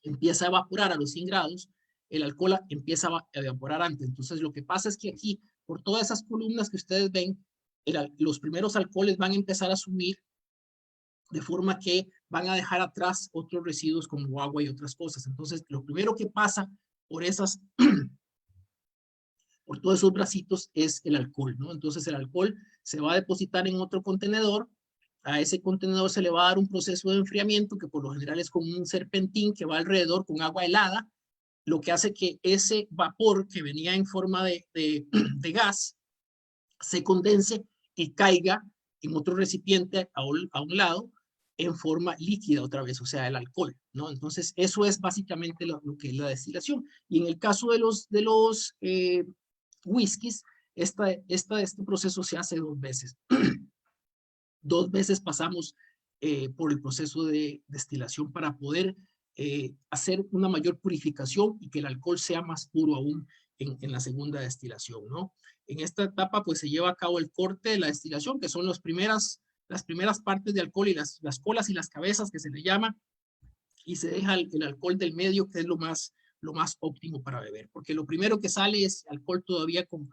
empieza a evaporar a los 100 grados, el alcohol empieza a evaporar antes. Entonces, lo que pasa es que aquí, por todas esas columnas que ustedes ven, los primeros alcoholes van a empezar a subir de forma que van a dejar atrás otros residuos como agua y otras cosas. Entonces, lo primero que pasa por por todos esos bracitos es el alcohol, ¿no? Entonces, el alcohol se va a depositar en otro contenedor. A ese contenedor se le va a dar un proceso de enfriamiento que por lo general es como un serpentín que va alrededor con agua helada, lo que hace que ese vapor que venía en forma de gas se condense y caiga en otro recipiente a un lado en forma líquida otra vez, o sea, el alcohol, ¿no? Entonces, eso es básicamente lo que es la destilación. Y en el caso de los whiskies, este proceso se hace 2 veces. 2 veces pasamos por el proceso de destilación para poder hacer una mayor purificación y que el alcohol sea más puro aún en la segunda destilación, ¿no? En esta etapa, pues, se lleva a cabo el corte de la destilación, que son las primeras partes de alcohol y las colas y las cabezas que se le llama, y se deja el alcohol del medio, que es lo más óptimo para beber, porque lo primero que sale es alcohol todavía con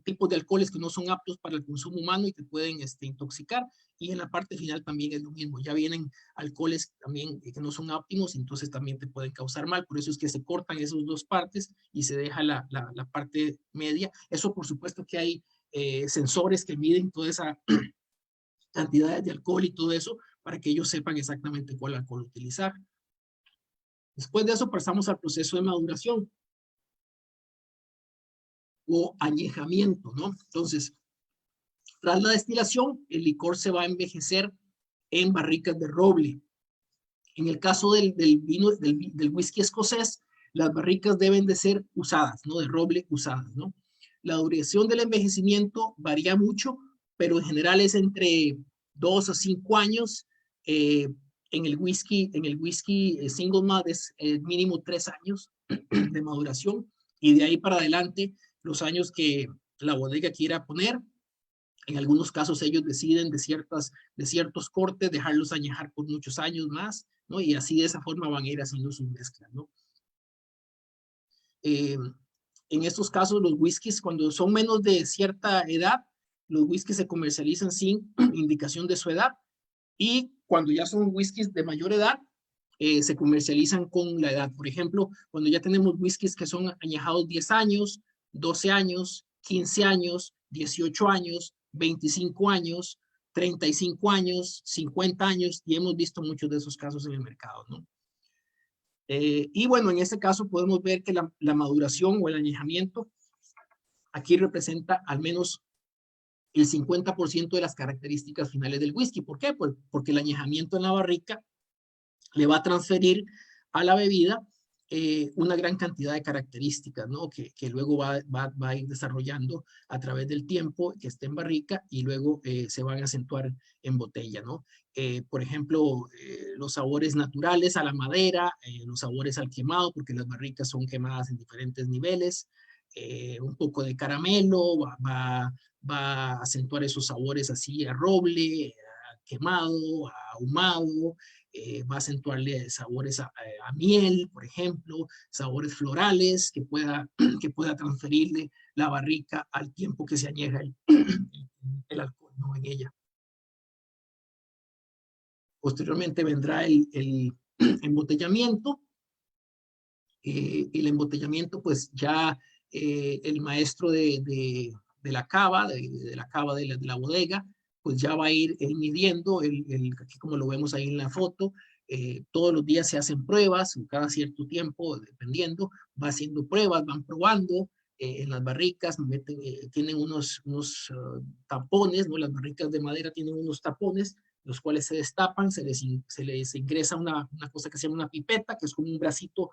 tipos de alcoholes que no son aptos para el consumo humano y que pueden intoxicar, y en la parte final también es lo mismo, ya vienen alcoholes también que no son óptimos, entonces también te pueden causar mal, por eso es que se cortan esas 2 partes y se deja la parte media. Eso por supuesto que hay sensores que miden toda esa cantidad de alcohol y todo eso para que ellos sepan exactamente cuál alcohol utilizar. Después de eso pasamos al proceso de maduración o añejamiento, ¿no? Entonces, tras la destilación, el licor se va a envejecer en barricas de roble. En el caso del whisky escocés, las barricas deben de ser usadas, ¿no? De roble usadas, ¿no? La duración del envejecimiento varía mucho, pero en general es entre 2 a 5 años. En el whisky single malt es mínimo 3 años de maduración, y de ahí para adelante los años que la bodega quiera poner. En algunos casos ellos deciden de ciertos cortes dejarlos añejar por muchos años más, ¿no? Y así de esa forma van a ir haciendo sus mezclas, ¿no? En estos casos los whiskies, cuando son menos de cierta edad, los whiskies se comercializan sin indicación de su edad, y cuando ya son whiskies de mayor edad, se comercializan con la edad. Por ejemplo, cuando ya tenemos whiskies que son añejados 10 años, 12 años, 15 años, 18 años, 25 años, 35 años, 50 años, y hemos visto muchos de esos casos en el mercado, ¿no? Y bueno, en este caso podemos ver que la maduración o el añejamiento aquí representa al menos el 50% de las características finales del whisky. ¿Por qué? Pues porque el añejamiento en la barrica le va a transferir a la bebida una gran cantidad de características, ¿no? Que luego va a ir desarrollando a través del tiempo que esté en barrica, y luego se van a acentuar en botella, ¿no? Por ejemplo, los sabores naturales a la madera, los sabores al quemado, porque las barricas son quemadas en diferentes niveles, un poco de caramelo, va a acentuar esos sabores así a roble, a quemado, a ahumado, va a acentuarle sabores a miel, por ejemplo, sabores florales que pueda transferirle la barrica al tiempo que se añeja el alcohol, ¿no? En ella. Posteriormente vendrá el embotellamiento. El embotellamiento, pues ya el maestro de la cava, de la bodega, pues ya va a ir midiendo, aquí como lo vemos ahí en la foto, todos los días se hacen pruebas, cada cierto tiempo, dependiendo, va haciendo pruebas, van probando en las barricas, tienen unos tapones, ¿no? Las barricas de madera tienen unos tapones, los cuales se destapan, se les ingresa una cosa que se llama una pipeta, que es como un bracito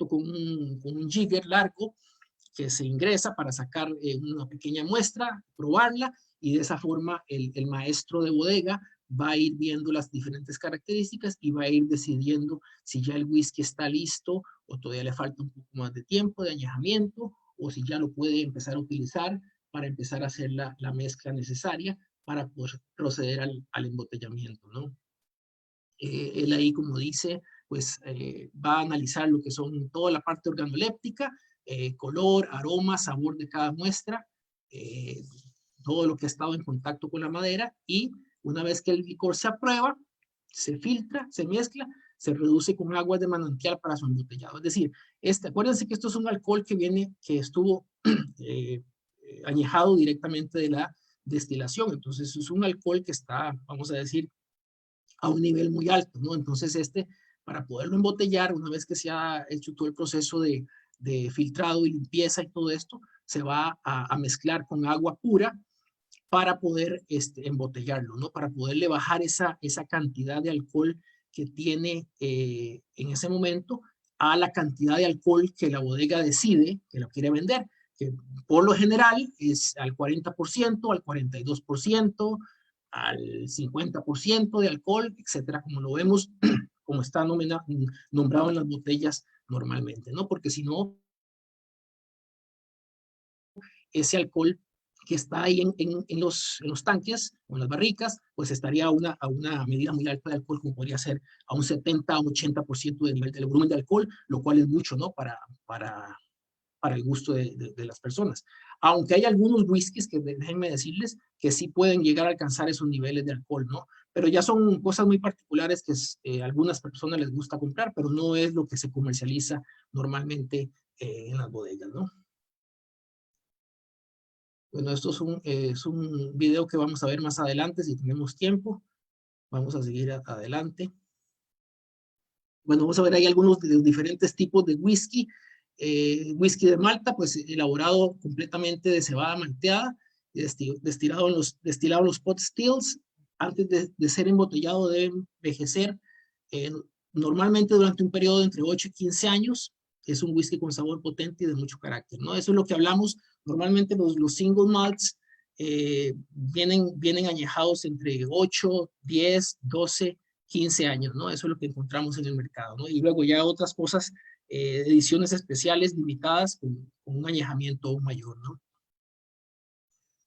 con un jigger largo, que se ingresa para sacar una pequeña muestra, probarla, y de esa forma el maestro de bodega va a ir viendo las diferentes características y va a ir decidiendo si ya el whisky está listo o todavía le falta un poco más de tiempo de añejamiento, o si ya lo puede empezar a utilizar para empezar a hacer la mezcla necesaria para poder proceder al embotellamiento, ¿no? Él ahí, como dice, pues va a analizar lo que son toda la parte organoléptica, color, aroma, sabor de cada muestra, todo lo que ha estado en contacto con la madera, y una vez que el licor se aprueba, se filtra, se mezcla, se reduce con agua de manantial para su embotellado. Es decir, acuérdense que esto es un alcohol que estuvo añejado directamente de la destilación, entonces es un alcohol que está, vamos a decir, a un nivel muy alto, ¿no? Entonces para poderlo embotellar, una vez que se ha hecho todo el proceso de filtrado y limpieza y todo esto, se va a mezclar con agua pura para poder embotellarlo, ¿no? Para poderle bajar esa cantidad de alcohol que tiene en ese momento a la cantidad de alcohol que la bodega decide que lo quiere vender, que por lo general es al 40%, al 42%, al 50% de alcohol, etcétera, como lo vemos, como está nombrado en las botellas normalmente, ¿no? Porque si no, ese alcohol que está ahí en los tanques o en las barricas, pues estaría a una medida muy alta de alcohol, como podría ser a un 70 o 80% del volumen de alcohol, lo cual es mucho, ¿no? Para el gusto de las personas. Aunque hay algunos whiskies que, déjenme decirles, que sí pueden llegar a alcanzar esos niveles de alcohol, ¿no? Pero ya son cosas muy particulares que a algunas personas les gusta comprar, pero no es lo que se comercializa normalmente en las bodegas, ¿no? Bueno, esto es un video que vamos a ver más adelante si tenemos tiempo. Vamos a seguir adelante. Bueno, vamos a ver ahí algunos de los diferentes tipos de whisky. Whisky de Malta, pues elaborado completamente de cebada malteada, destilado en los pot stills. Antes de ser embotellado debe envejecer normalmente durante un periodo de entre 8 y 15 años. Es un whisky con sabor potente y de mucho carácter, ¿no? Eso es lo que hablamos. Normalmente los single malts vienen añejados entre 8, 10, 12, 15 años, ¿no? Eso es lo que encontramos en el mercado, ¿no? Y luego ya otras cosas, ediciones especiales limitadas con un añejamiento mayor, ¿no?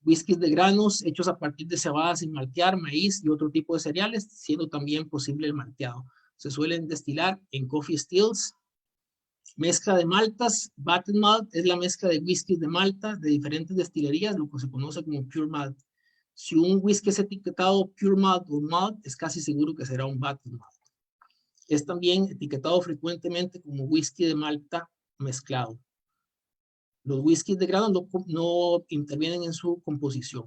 Whiskies de granos hechos a partir de cebada sin maltear, maíz y otro tipo de cereales, siendo también posible el malteado. Se suelen destilar en coffee stills. Mezcla de maltas, battered malt es la mezcla de whiskies de malta de diferentes destilerías, lo que se conoce como pure malt. Si un whisky es etiquetado pure malt o malt, es casi seguro que será un battered malt. Es también etiquetado frecuentemente como whisky de malta mezclado. Los whiskies de grano no intervienen en su composición.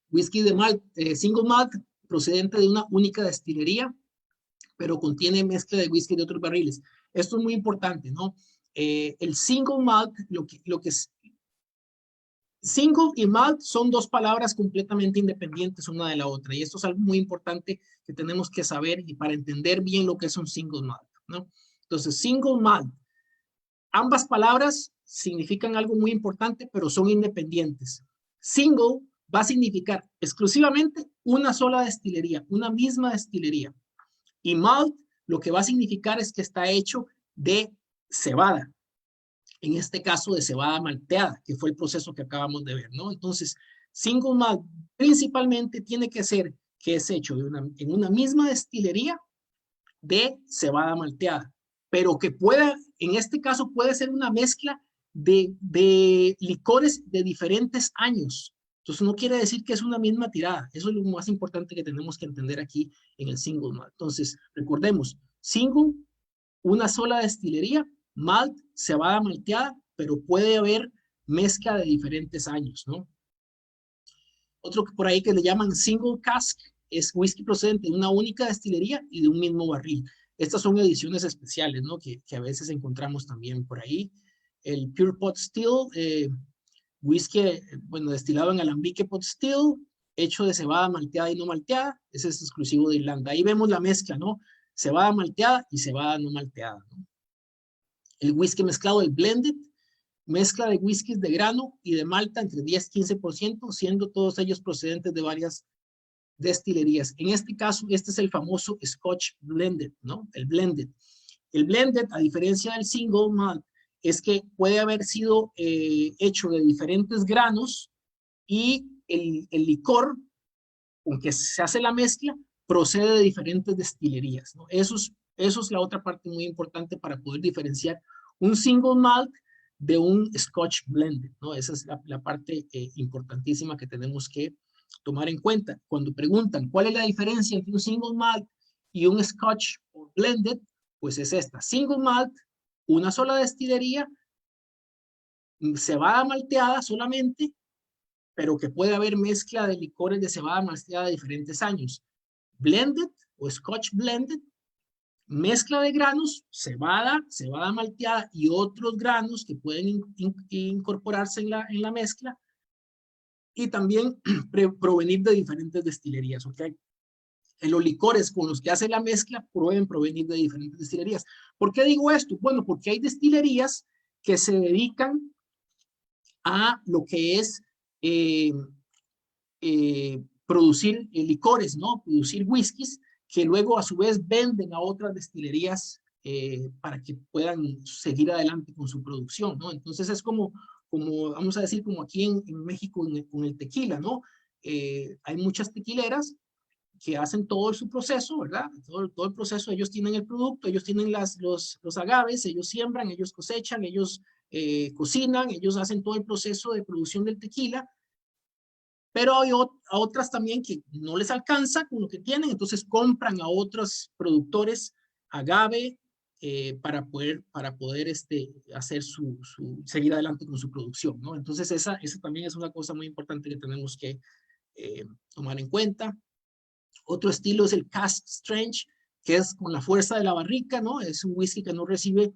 Whisky de malt, single malt, procedente de una única destilería, pero contiene mezcla de whisky de otros barriles. Esto es muy importante, ¿no? El single malt, lo que es single y malt son dos palabras completamente independientes una de la otra, y esto es algo muy importante que tenemos que saber y para entender bien lo que es un single malt, ¿no? Entonces, single malt, ambas palabras significan algo muy importante, pero son independientes. Single va a significar exclusivamente una sola destilería, una misma destilería. Y malt lo que va a significar es que está hecho de cebada. En este caso de cebada malteada, que fue el proceso que acabamos de ver, ¿no? Entonces, single malt principalmente tiene que ser que es hecho en una misma destilería de cebada malteada, pero que pueda, en este caso puede ser una mezcla de licores de diferentes años. Entonces no quiere decir que es una misma tirada. Eso es lo más importante que tenemos que entender aquí en el single malt. Entonces, recordemos, single, una sola destilería, malt, cebada malteada, pero puede haber mezcla de diferentes años, ¿no? Otro que por ahí que le llaman single cask es whisky procedente de una única destilería y de un mismo barril. Estas son ediciones especiales, ¿no? Que a veces encontramos también por ahí. El Pure Pot Still, whisky, bueno, destilado en alambique pot still, hecho de cebada malteada y no malteada, ese es exclusivo de Irlanda. Ahí vemos la mezcla, ¿no? Cebada malteada y cebada no malteada, ¿no? El whisky mezclado, el blended, mezcla de whiskies de grano y de malta entre 10-15%, siendo todos ellos procedentes de varias destilerías. En este caso, este es el famoso Scotch Blended, ¿no? El blended. El blended, a diferencia del single malt, es que puede haber sido hecho de diferentes granos y el licor con que se hace la mezcla procede de diferentes destilerías, ¿no? Eso es la otra parte muy importante para poder diferenciar un single malt de un Scotch Blended, ¿no? Esa es la parte importantísima que tenemos que tomar en cuenta. Cuando preguntan cuál es la diferencia entre un single malt y un Scotch Blended, pues es esta. Single malt, una sola destilería, cebada malteada solamente, pero que puede haber mezcla de licores de cebada malteada de diferentes años. Blended o Scotch Blended, mezcla de granos, cebada malteada y otros granos que pueden incorporarse en la mezcla y también provenir de diferentes destilerías, ¿ok? En los licores con los que hace la mezcla pueden provenir de diferentes destilerías. ¿Por qué digo esto? Bueno, porque hay destilerías que se dedican a lo que es producir licores, ¿no? Producir whiskies que luego a su vez venden a otras destilerías para que puedan seguir adelante con su producción, ¿no? Entonces es como vamos a decir, como aquí en México con el tequila, ¿no? Hay muchas tequileras que hacen todo su proceso, ¿verdad? Todo el proceso, ellos tienen el producto, ellos tienen los agaves, ellos siembran, ellos cosechan, ellos cocinan, ellos hacen todo el proceso de producción del tequila, pero hay otras también que no les alcanza con lo que tienen, entonces compran a otros productores agave para poder hacer seguir adelante con su producción, ¿no? Entonces esa también es una cosa muy importante que tenemos que tomar en cuenta. Otro estilo es el Cask Strength, que es con la fuerza de la barrica, ¿no? Es un whisky que no recibe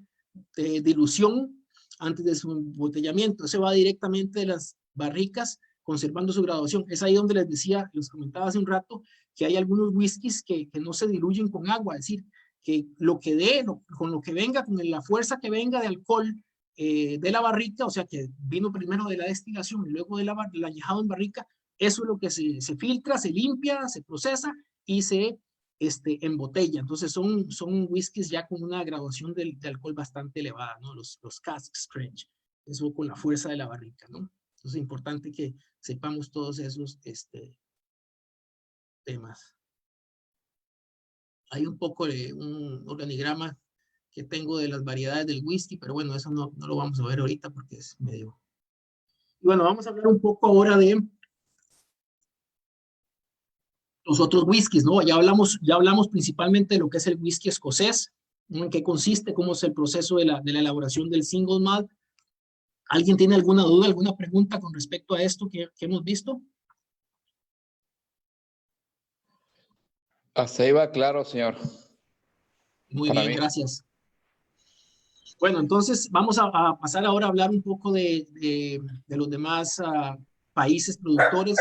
dilución antes de su embotellamiento. Se va directamente de las barricas, conservando su graduación. Es ahí donde les decía, les comentaba hace un rato, que hay algunos whiskies que no se diluyen con agua, es decir, que lo que con lo que venga, con la fuerza que venga de alcohol de la barrica, o sea, que vino primero de la destilación y luego del añejado en barrica, eso es lo que se filtra, se limpia, se procesa y se embotella. Entonces son whiskies ya con una graduación de alcohol bastante elevada, ¿no? Los Cask Strength, eso con la fuerza de la barrica, ¿no? Entonces es importante que sepamos todos esos temas. Hay un poco de un organigrama que tengo de las variedades del whisky, pero bueno, eso no lo vamos a ver ahorita porque es medio... Y bueno, vamos a hablar un poco ahora de los otros whiskies, ¿no? Ya hablamos principalmente de lo que es el whisky escocés, ¿no? En qué consiste, cómo es el proceso de la elaboración del single malt. ¿Alguien tiene alguna duda, alguna pregunta con respecto a esto que hemos visto? Hasta ahí va claro, señor. Muy bien, gracias. Bueno, entonces vamos a pasar ahora a hablar un poco de los demás países productores.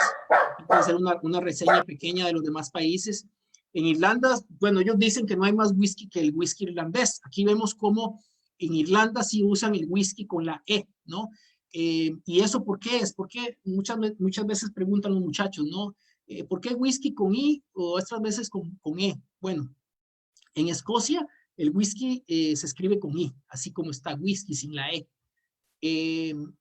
Voy a hacer una reseña pequeña de los demás países. En Irlanda, bueno, ellos dicen que no hay más whisky que el whisky irlandés. Aquí vemos cómo en Irlanda sí usan el whisky con la E, ¿no? ¿Y eso por qué es? Porque muchas veces preguntan los muchachos, ¿no? ¿Por qué whisky con I o otras veces con E? Bueno, en Escocia el whisky se escribe con I, así como está whisky sin la E. En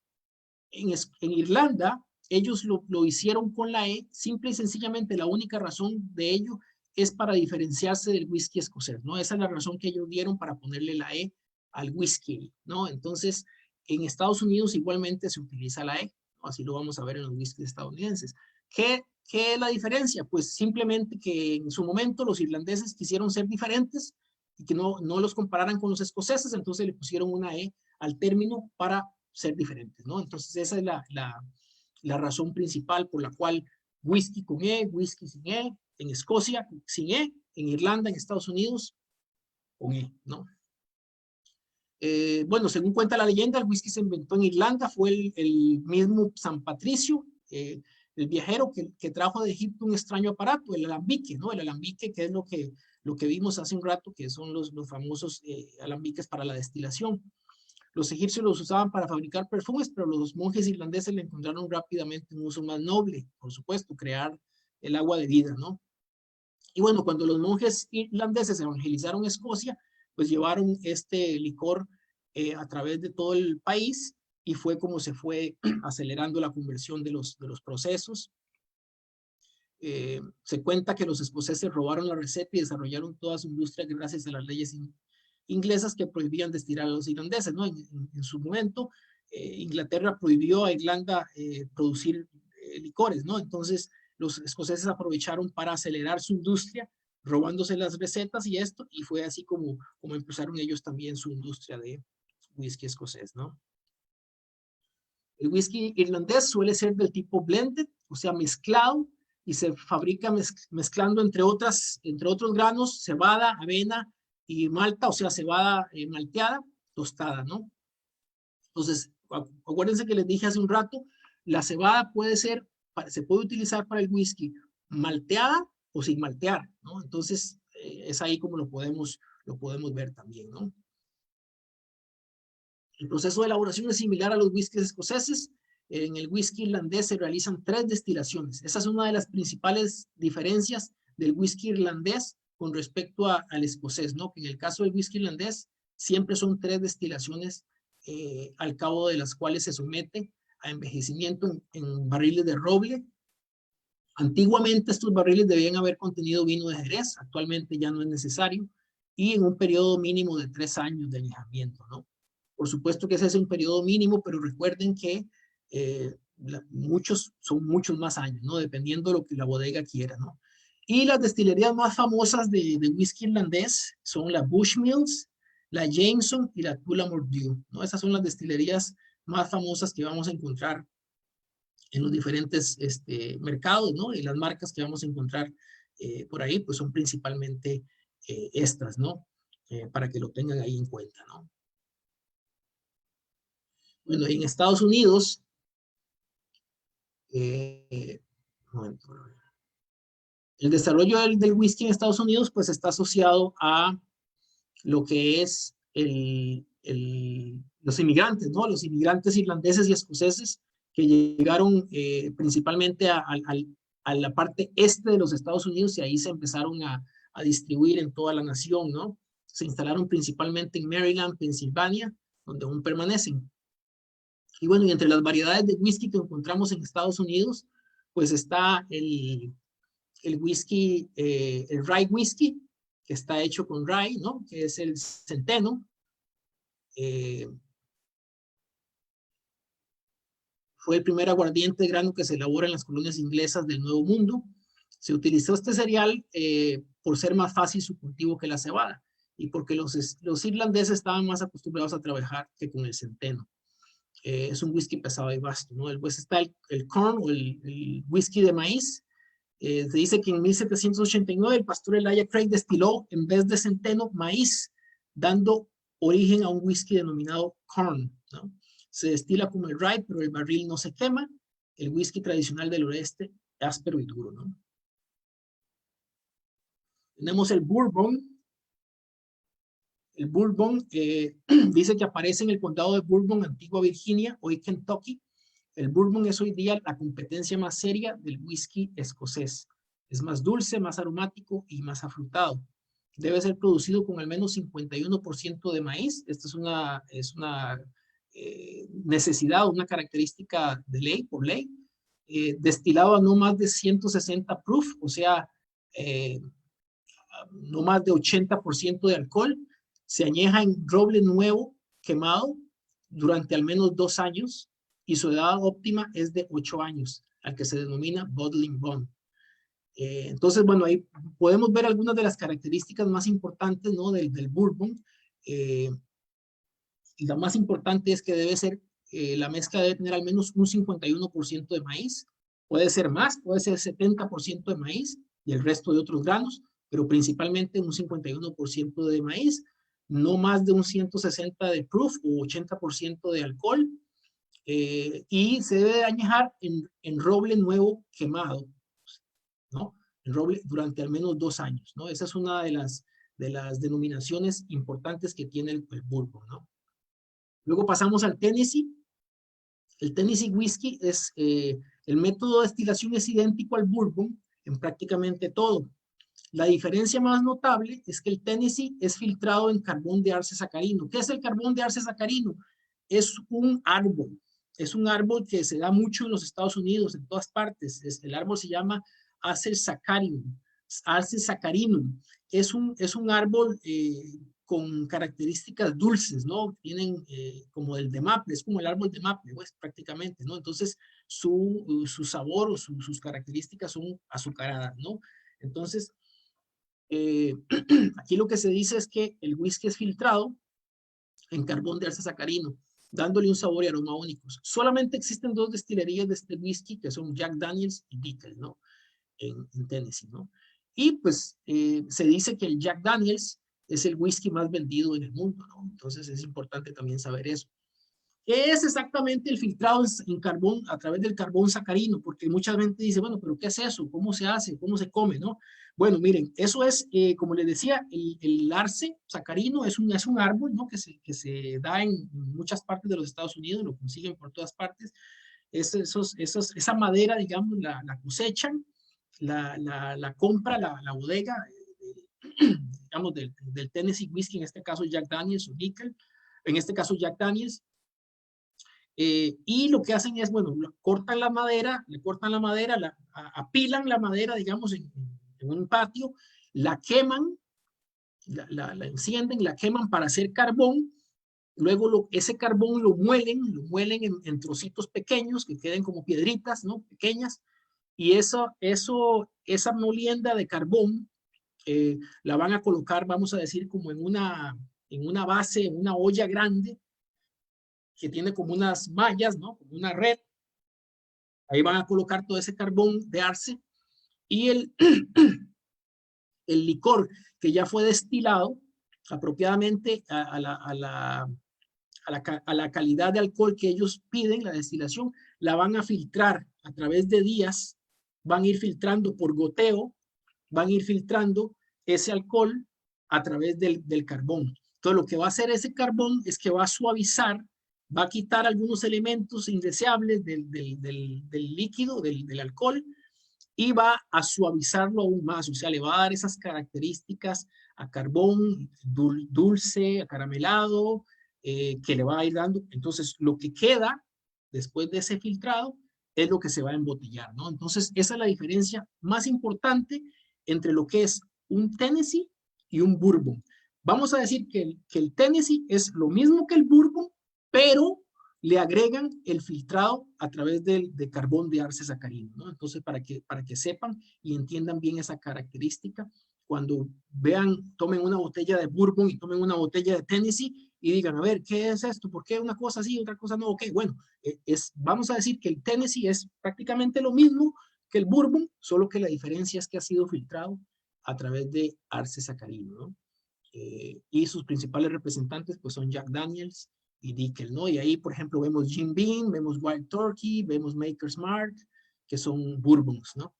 Irlanda ellos lo hicieron con la E, simple y sencillamente la única razón de ello es para diferenciarse del whisky escocés, ¿no? Esa es la razón que ellos dieron para ponerle la E al whisky, ¿no? Entonces, En Estados Unidos igualmente se utiliza la E, ¿no? Así lo vamos a ver en los whiskies estadounidenses. ¿Qué es la diferencia? Pues simplemente que en su momento los irlandeses quisieron ser diferentes y que no los compararan con los escoceses, entonces le pusieron una E al término para ser diferentes, ¿no? Entonces esa es la razón principal por la cual whisky con E, whisky sin E, en Escocia sin E, en Irlanda, en Estados Unidos con E, ¿no? Bueno, según cuenta la leyenda, el whisky se inventó en Irlanda, fue el mismo San Patricio, el viajero que trajo de Egipto un extraño aparato, el alambique, ¿no? El alambique, que es lo que vimos hace un rato, que son los famosos alambiques para la destilación. Los egipcios los usaban para fabricar perfumes, pero los monjes irlandeses le encontraron rápidamente un uso más noble, por supuesto, crear el agua de vida, ¿no? Y bueno, cuando los monjes irlandeses evangelizaron Escocia, pues llevaron este licor a través de todo el país y fue como se fue acelerando la conversión de los procesos. Se cuenta que los escoceses robaron la receta y desarrollaron toda su industria gracias a las leyes inglesas que prohibían destilar a los irlandeses, ¿no? En su momento, Inglaterra prohibió a Irlanda producir licores, ¿no? Entonces, los escoceses aprovecharon para acelerar su industria, robándose las recetas y esto, y fue así como empezaron ellos también su industria de whisky escocés, ¿no? El whisky irlandés suele ser del tipo blended, o sea, mezclado, y se fabrica mezclando entre otros granos, cebada, avena y malta, o sea, cebada malteada, tostada, ¿no? Entonces, acuérdense que les dije hace un rato, la cebada se puede utilizar para el whisky malteada o sin maltear, ¿no? Entonces, es ahí como lo podemos ver también, ¿no? El proceso de elaboración es similar a los whiskies escoceses. En el whisky irlandés se realizan 3 destilaciones. Esa es una de las principales diferencias del whisky irlandés con respecto al escocés, ¿no? Que en el caso del whisky irlandés siempre son 3 destilaciones al cabo de las cuales se somete a envejecimiento en barriles de roble. Antiguamente estos barriles debían haber contenido vino de Jerez, actualmente ya no es necesario, y en un periodo mínimo de 3 años de añejamiento, ¿no? Por supuesto que ese es un periodo mínimo, pero recuerden que son muchos más años, ¿no? Dependiendo de lo que la bodega quiera, ¿no? Y las destilerías más famosas de whisky irlandés son la Bushmills, la Jameson y la Tullamore Dew, ¿no? Esas son las destilerías más famosas que vamos a encontrar en los diferentes mercados, ¿no? Y las marcas que vamos a encontrar por ahí, pues son principalmente estas, ¿no? Para que lo tengan ahí en cuenta, ¿no? Bueno, en Estados Unidos, el desarrollo del whisky en Estados Unidos, pues está asociado a lo que es los inmigrantes, ¿no? Los inmigrantes irlandeses y escoceses que llegaron principalmente a la parte este de los Estados Unidos y ahí se empezaron a distribuir en toda la nación, ¿no? Se instalaron principalmente en Maryland, Pensilvania, donde aún permanecen. Y bueno, y entre las variedades de whisky que encontramos en Estados Unidos, pues está el whisky, el rye whisky, que está hecho con rye, ¿no? Que es el centeno. Fue el primer aguardiente de grano que se elabora en las colonias inglesas del Nuevo Mundo. Se utilizó este cereal por ser más fácil su cultivo que la cebada y porque los irlandeses estaban más acostumbrados a trabajar que con el centeno. Es un whisky pesado y vasto, ¿no? Después está el corn o el whisky de maíz. Se dice que en 1789 el pastor Elijah Craig destiló en vez de centeno maíz, dando origen a un whisky denominado corn, ¿no? Se destila como el rye, pero el barril no se quema. El whisky tradicional del oeste, áspero y duro, ¿no? Tenemos el bourbon. El bourbon dice que aparece en el condado de Bourbon, Antigua Virginia, hoy Kentucky. El bourbon es hoy día la competencia más seria del whisky escocés. Es más dulce, más aromático y más afrutado. Debe ser producido con al menos 51% de maíz. Esta es una necesidad, una característica de ley, por ley. Destilado a no más de 160 proof, o sea, no más de 80% de alcohol. Se añeja en roble nuevo, quemado, durante al menos 2 años y su edad óptima es de 8 años, al que se denomina bottling bond. Entonces, bueno, ahí podemos ver algunas de las características más importantes, ¿no? del bourbon. Y la más importante es que debe ser, la mezcla debe tener al menos un 51% de maíz. Puede ser más, puede ser 70% de maíz y el resto de otros granos, pero principalmente un 51% de maíz, no más de un 160 de proof o 80% de alcohol, y se debe añejar en roble nuevo quemado, ¿no? En roble durante al menos 2 años, ¿no? Esa es una de las denominaciones importantes que tiene el bourbon, ¿no? Luego pasamos al Tennessee. El Tennessee Whiskey es, el método de destilación es idéntico al bourbon en prácticamente todo. La diferencia más notable es que el Tennessee es filtrado en carbón de arce sacarino. ¿Qué es el carbón de arce sacarino? Es un árbol que se da mucho en los Estados Unidos, en todas partes. El árbol se llama Arce sacarinum. Es un árbol con características dulces, ¿no? Tienen como el de maple, es como el árbol de maple, pues, prácticamente, ¿no? Entonces, su sabor o sus características son azucaradas, ¿no? Entonces, aquí lo que se dice es que el whisky es filtrado en carbón de arce sacarino, dándole un sabor y aroma únicos. Solamente existen 2 destilerías de este whisky, que son Jack Daniels y Dickel, ¿no? En Tennessee, ¿no? Y pues se dice que el Jack Daniels es el whisky más vendido en el mundo, ¿no? Entonces es importante también saber eso. ¿Qué es exactamente el filtrado en carbón a través del carbón sacarino? Porque mucha gente dice, bueno, pero ¿qué es eso? ¿Cómo se hace? ¿Cómo se come? ¿No? Bueno, miren, eso es, como les decía, el arce sacarino es un árbol, ¿no? que se da en muchas partes de los Estados Unidos, lo consiguen por todas partes. Esa madera, digamos, la cosechan, la compra la bodega, digamos, del Tennessee Whiskey, en este caso Jack Daniels o Nickel, en este caso Jack Daniels. Y lo que hacen es, bueno, cortan la madera, apilan la madera, digamos, en un patio, la queman, la encienden, la queman para hacer carbón. Luego ese carbón lo muelen en trocitos pequeños que queden como piedritas, ¿no? Pequeñas. Y esa molienda de carbón la van a colocar, vamos a decir, como en una base, en una olla grande, que tiene como unas mallas, ¿no? Como una red. Ahí van a colocar todo ese carbón de arce y el licor que ya fue destilado apropiadamente a la calidad de alcohol que ellos piden, la destilación, la van a filtrar a través de días, van a ir filtrando por goteo, van a ir filtrando ese alcohol a través del carbón. Entonces lo que va a hacer ese carbón es que va a suavizar, va a quitar algunos elementos indeseables del líquido, del alcohol, y va a suavizarlo aún más, o sea, le va a dar esas características a carbón dulce, acaramelado, que le va a ir dando. Entonces, lo que queda después de ese filtrado es lo que se va a embotellar, ¿no? Entonces, esa es la diferencia más importante entre lo que es un Tennessee y un Bourbon. Vamos a decir que el Tennessee es lo mismo que el Bourbon, pero le agregan el filtrado a través de carbón de arce sacarino, ¿no? Entonces, para que sepan y entiendan bien esa característica, cuando vean, tomen una botella de Bourbon y tomen una botella de Tennessee y digan, a ver, ¿qué es esto? ¿Por qué una cosa sí, otra cosa no? Ok, bueno, vamos a decir que el Tennessee es prácticamente lo mismo que el Bourbon, solo que la diferencia es que ha sido filtrado a través de arce sacarino, ¿no? Y sus principales representantes pues son Jack Daniels y Dickel, ¿no? Y ahí, por ejemplo, vemos Jim Beam, vemos Wild Turkey, vemos Maker's Mark, que son bourbons, ¿no?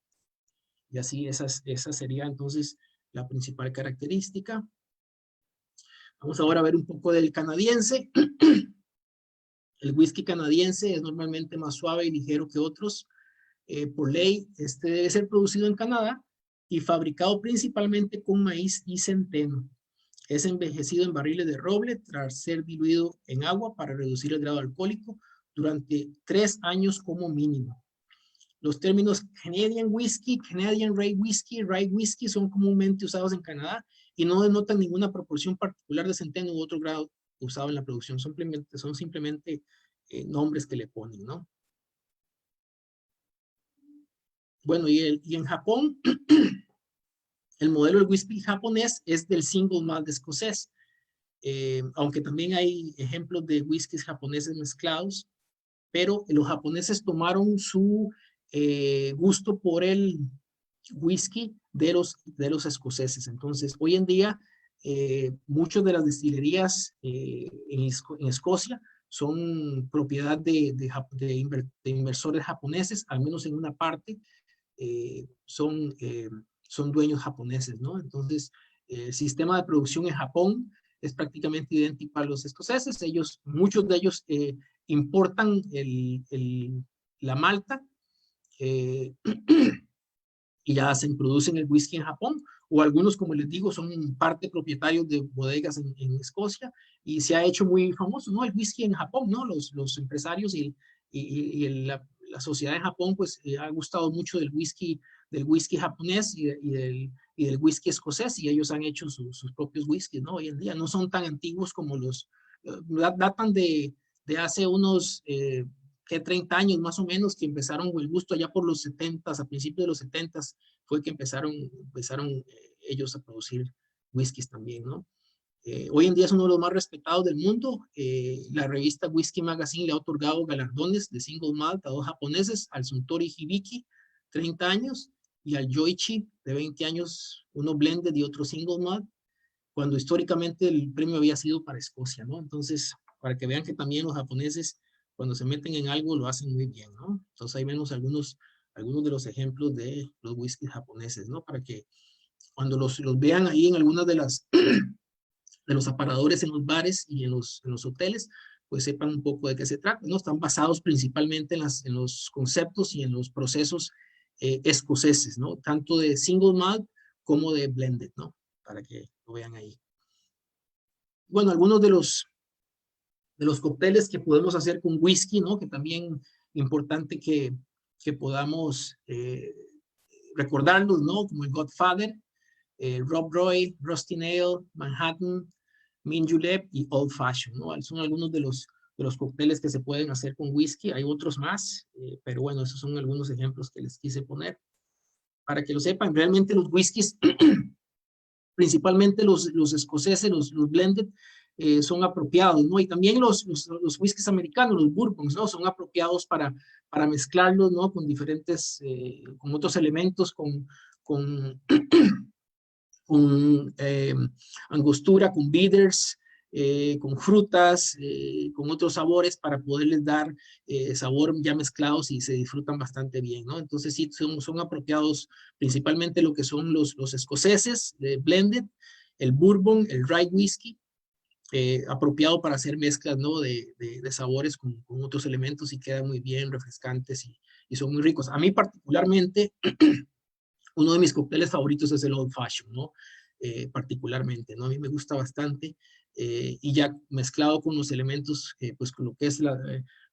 Y así esa sería entonces la principal característica. Vamos ahora a ver un poco del canadiense. El whisky canadiense es normalmente más suave y ligero que otros. Por ley, este debe ser producido en Canadá y fabricado principalmente con maíz y centeno. Es envejecido en barriles de roble tras ser diluido en agua para reducir el grado alcohólico durante 3 años como mínimo. Los términos Canadian Whisky, Canadian Rye Whisky son comúnmente usados en Canadá y no denotan ninguna proporción particular de centeno u otro grado usado en la producción, son simplemente nombres que le ponen, ¿no? Bueno, y en Japón, el modelo del whisky japonés es del single malt escocés, aunque también hay ejemplos de whiskies japoneses mezclados, pero los japoneses tomaron su gusto por el whisky de los escoceses. Entonces, hoy en día, muchas de las destilerías en Escocia son propiedad de inversores japoneses, al menos en una parte, son dueños japoneses, ¿no? Entonces, el sistema de producción en Japón es prácticamente idéntico a los escoceses. Muchos de ellos importan la malta y ya producen el whisky en Japón, o algunos, como les digo, son parte propietarios de bodegas en Escocia, y se ha hecho muy famoso, ¿no? El whisky en Japón, ¿no? Los empresarios y la sociedad en Japón, pues, ha gustado mucho del whisky japonés y del whisky escocés, y ellos han hecho sus propios whiskies, ¿no? Hoy en día no son tan antiguos como datan de hace unos 30 años más o menos, que empezaron el gusto allá por los 70s, a principios de los 70s, fue que empezaron ellos a producir whiskies también, ¿no? Hoy en día es uno de los más respetados del mundo. La revista Whisky Magazine le ha otorgado galardones de single malt a 2 japoneses, al Suntory Hibiki, 30 años, y al Yoichi, de 20 años, uno blended y otro single malt, cuando históricamente el premio había sido para Escocia, ¿no? Entonces, para que vean que también los japoneses, cuando se meten en algo, lo hacen muy bien, ¿no? Entonces, ahí vemos algunos de los ejemplos de los whiskies japoneses, ¿no? Para que cuando los vean ahí en algunas de los aparadores en los bares y en los hoteles, pues sepan un poco de qué se trata, ¿no? Están basados principalmente en los conceptos y en los procesos escoceses, ¿no? Tanto de single malt como de blended, ¿no? Para que lo vean ahí. Bueno, algunos de los cócteles que podemos hacer con whisky, ¿no? Que también importante que podamos recordarlos, ¿no? Como el Godfather, Rob Roy, Rusty Nail, Manhattan, Mint Julep y Old Fashion, ¿no? Son algunos de los cócteles que se pueden hacer con whisky. Hay otros más, pero bueno, esos son algunos ejemplos que les quise poner. Para que lo sepan, realmente los whiskies, principalmente los escoceses, los blended, son apropiados, ¿no? Y también los whiskies americanos, los bourbons, ¿no? Son apropiados para mezclarlos, ¿no? Con diferentes, con otros elementos, con angostura, con bitters, con frutas, con otros sabores, para poderles dar sabor ya mezclados, y se disfrutan bastante bien, ¿no? Entonces sí, son apropiados principalmente lo que son los escoceses, de blended, el bourbon, el rye whiskey, apropiado para hacer mezclas, ¿no? de sabores con otros elementos, y quedan muy bien, refrescantes, y son muy ricos. A mí particularmente, uno de mis cócteles favoritos es el Old Fashion, ¿no? Particularmente, ¿no? A mí me gusta bastante, y ya mezclado con los elementos, pues con lo que es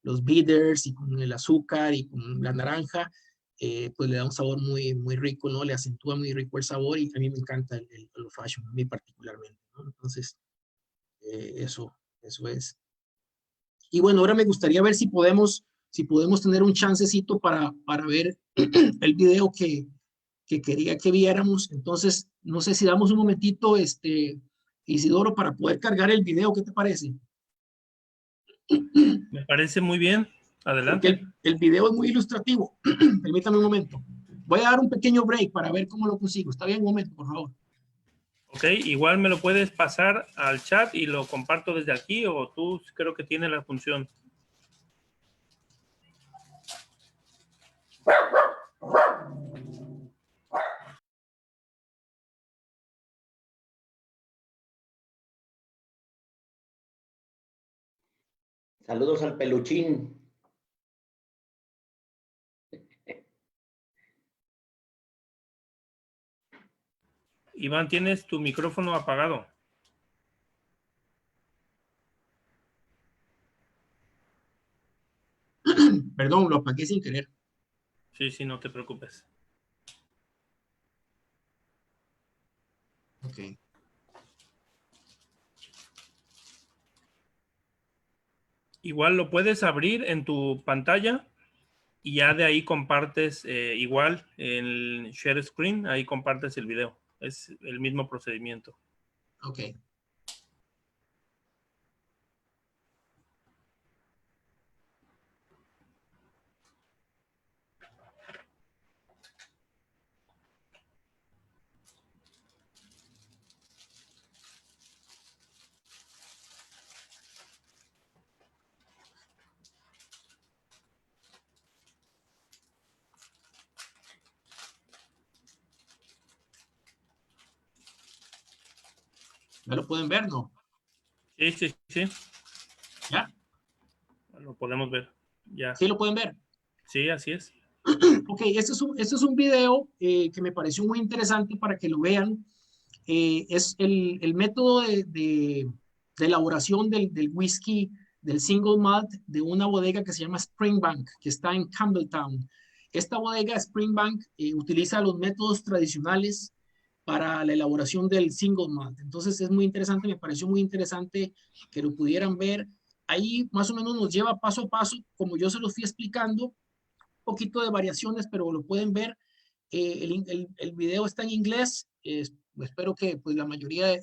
los bitters, y con el azúcar, y con la naranja, pues le da un sabor muy, muy rico, ¿no? Le acentúa muy rico el sabor, y a mí me encanta el Old Fashion, a mí particularmente, ¿no? Entonces, eso es. Y bueno, ahora me gustaría ver si podemos tener un chancecito para ver el video que quería que viéramos. Entonces, no sé si damos un momentito, Isidoro, para poder cargar el video. ¿Qué te parece? Me parece muy bien. Adelante. Porque el video es muy ilustrativo. Permítame un momento. Voy a dar un pequeño break para ver cómo lo consigo. ¿Está bien? Un momento, por favor. Ok, igual me lo puedes pasar al chat y lo comparto desde aquí, o tú creo que tiene la función. Saludos al peluchín. Iván, tienes tu micrófono apagado. Perdón, lo apagué sin querer. Sí, no te preocupes. Ok. Igual lo puedes abrir en tu pantalla y ya de ahí compartes igual en share screen, ahí compartes el video. Es el mismo procedimiento. Ok. ¿Ya lo pueden ver, no? Sí, sí, sí. ¿Ya? Lo podemos ver. Ya. ¿Sí lo pueden ver? Sí, así es. Ok, este es un video que me pareció muy interesante para que lo vean. Es el método de elaboración del whisky, del single malt, de una bodega que se llama Springbank, que está en Campbelltown. Esta bodega, Springbank, utiliza los métodos tradicionales para la elaboración del single malt. Entonces es muy interesante, me pareció muy interesante que lo pudieran ver. Ahí más o menos nos lleva paso a paso, como yo se los fui explicando, poquito de variaciones, pero lo pueden ver. El video está en inglés. Espero que pues, la mayoría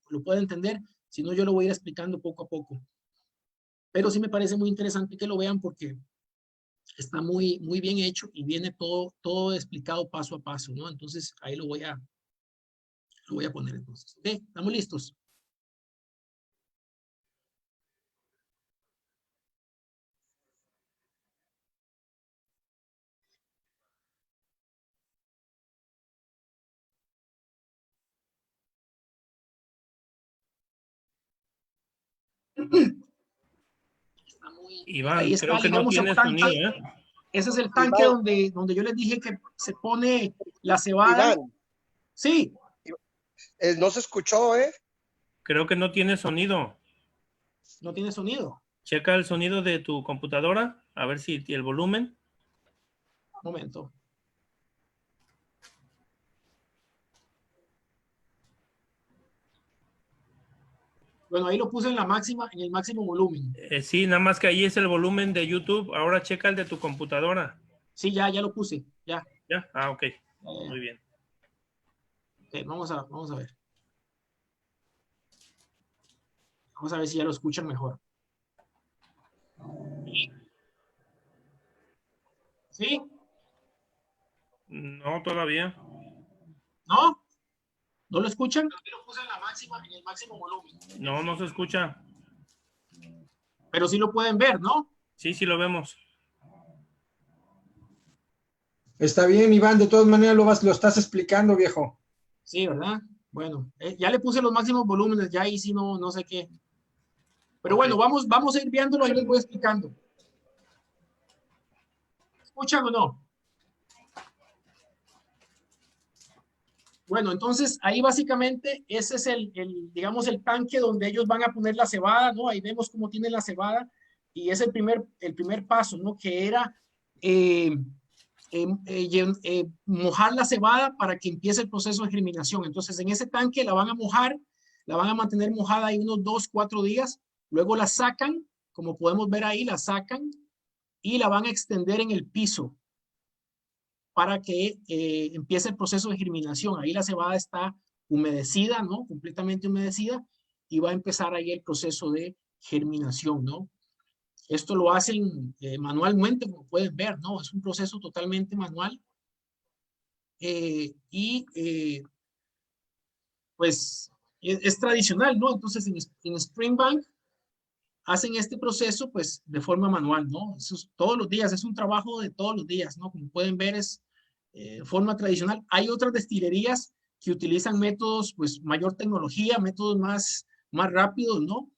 lo pueda entender. Si no, yo lo voy a ir explicando poco a poco. Pero sí me parece muy interesante que lo vean porque está muy, muy bien hecho y viene todo explicado paso a paso, ¿no? Entonces, ahí lo voy a poner entonces. ¿Ok? ¿Estamos listos? Iván, Ahí está, creo que no digamos, el tiene tanque. sonido, ¿eh? Ese es el tanque Iván, donde yo les dije que se pone la cebada. Iván, Sí, no se escuchó, ¿eh? Creo que no tiene sonido. no tiene sonido. Checa el sonido de tu computadora, a ver si el volumen. Un momento. Bueno, ahí lo puse en el máximo volumen. Sí, nada más que ahí es el volumen de YouTube. Ahora checa el de tu computadora. Sí, ya lo puse, ya. ¿Ya? Ah, ok. Muy bien. Okay, vamos a ver. Vamos a ver si ya lo escuchan mejor. ¿Sí? No, todavía. ¿No? ¿No lo escuchan? Yo lo puse en el máximo volumen. No, no se escucha. Pero sí lo pueden ver, ¿no? Sí, sí lo vemos. Está bien, Iván, de todas maneras lo estás explicando, viejo. Sí, ¿verdad? Bueno, ya le puse los máximos volúmenes, ya ahí sí no sé qué. Pero Okay. bueno, vamos a ir viéndolo, ahí les voy explicando. ¿Escuchan o no? Bueno, entonces ahí básicamente ese es digamos, el tanque donde ellos van a poner la cebada, ¿no? Ahí vemos cómo tiene la cebada y es el primer paso, ¿no? Que era mojar la cebada para que empiece el proceso de germinación. Entonces en ese tanque la van a mojar, la van a mantener mojada ahí unos 2-4 días, luego la sacan, como podemos ver ahí, la sacan y la van a extender en el piso para que empiece el proceso de germinación. Ahí la cebada está humedecida, ¿no? Completamente humedecida y va a empezar ahí el proceso de germinación, ¿no? Esto lo hacen manualmente, como pueden ver, ¿no? Es un proceso totalmente manual. Pues es tradicional, ¿no? Entonces en Springbank hacen este proceso pues de forma manual, ¿no? Eso es, todos los días, es un trabajo de todos los días, ¿no? Como pueden ver es forma tradicional. Hay otras destilerías que utilizan métodos pues mayor tecnología, métodos más rápidos, ¿no?